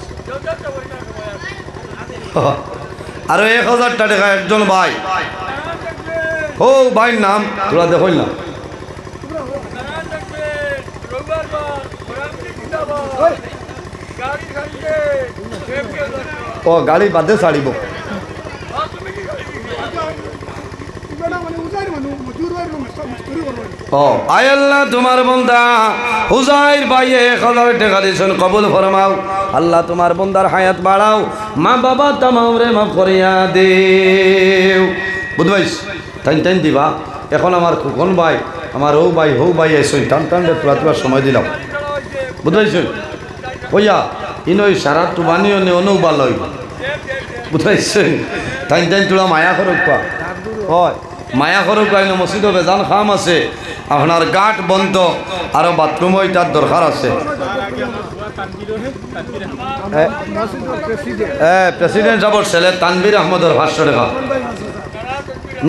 আরো 1000 টাকা একজন ভাই ও ভাইয়ের নাম তোরা দেখো না ও গাড়ি বাদে ছাড়িব ও আয় আল্লাহ তোমার বান্দা হুজাইর ভাই 1000 টাকা দিয়েছেন কবুল ফরমাও আল্লাহ তোমার বান্দার হায়াত বাড়াও মা বাবা तमाम রে মাফ করিয়া দেও বুঝবাইস টাইন দিবা এখন আমার কোন ভাই আমার হৌ ভাই আইসই টান তোলা সময় দিলাম বুঝবাইছেন কইয়া ইনই সারা তুবানিও নেও ভাল হইব বুঝবাইছেন টাইন তোলা মায়া করুক পা হয় মায়া করুক আইন মসজিদে বেজান খাম আছে আপনার গাঁট বন্ধ আর বাথরুমও এটার দরকার আছে প্রেসিডেন্ট সাহেবের ছেলে তানভীর আহমদের 500 টাকা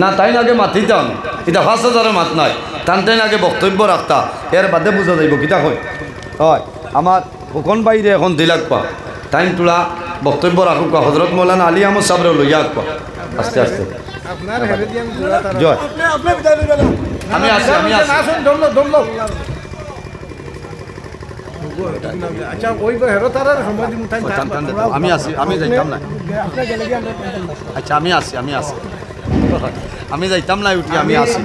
না তাই আগে মাতিতাম এটা 5000 মাত নাই তাই আগে বক্তব্য রাখতা এর বাদে বুঝা যাইব কিতা হয় আমার কোন বাইরে এখন 2 লাখ পা টাইম তোলা বক্তব্য রাখুক হজরত মৌলানা আলী আহমদ সাহেব লইয়া পা আস্তে জয় আমি আছি আমি যাইতাম না আচ্ছা আমি যাইতাম না উঠি আমি আছি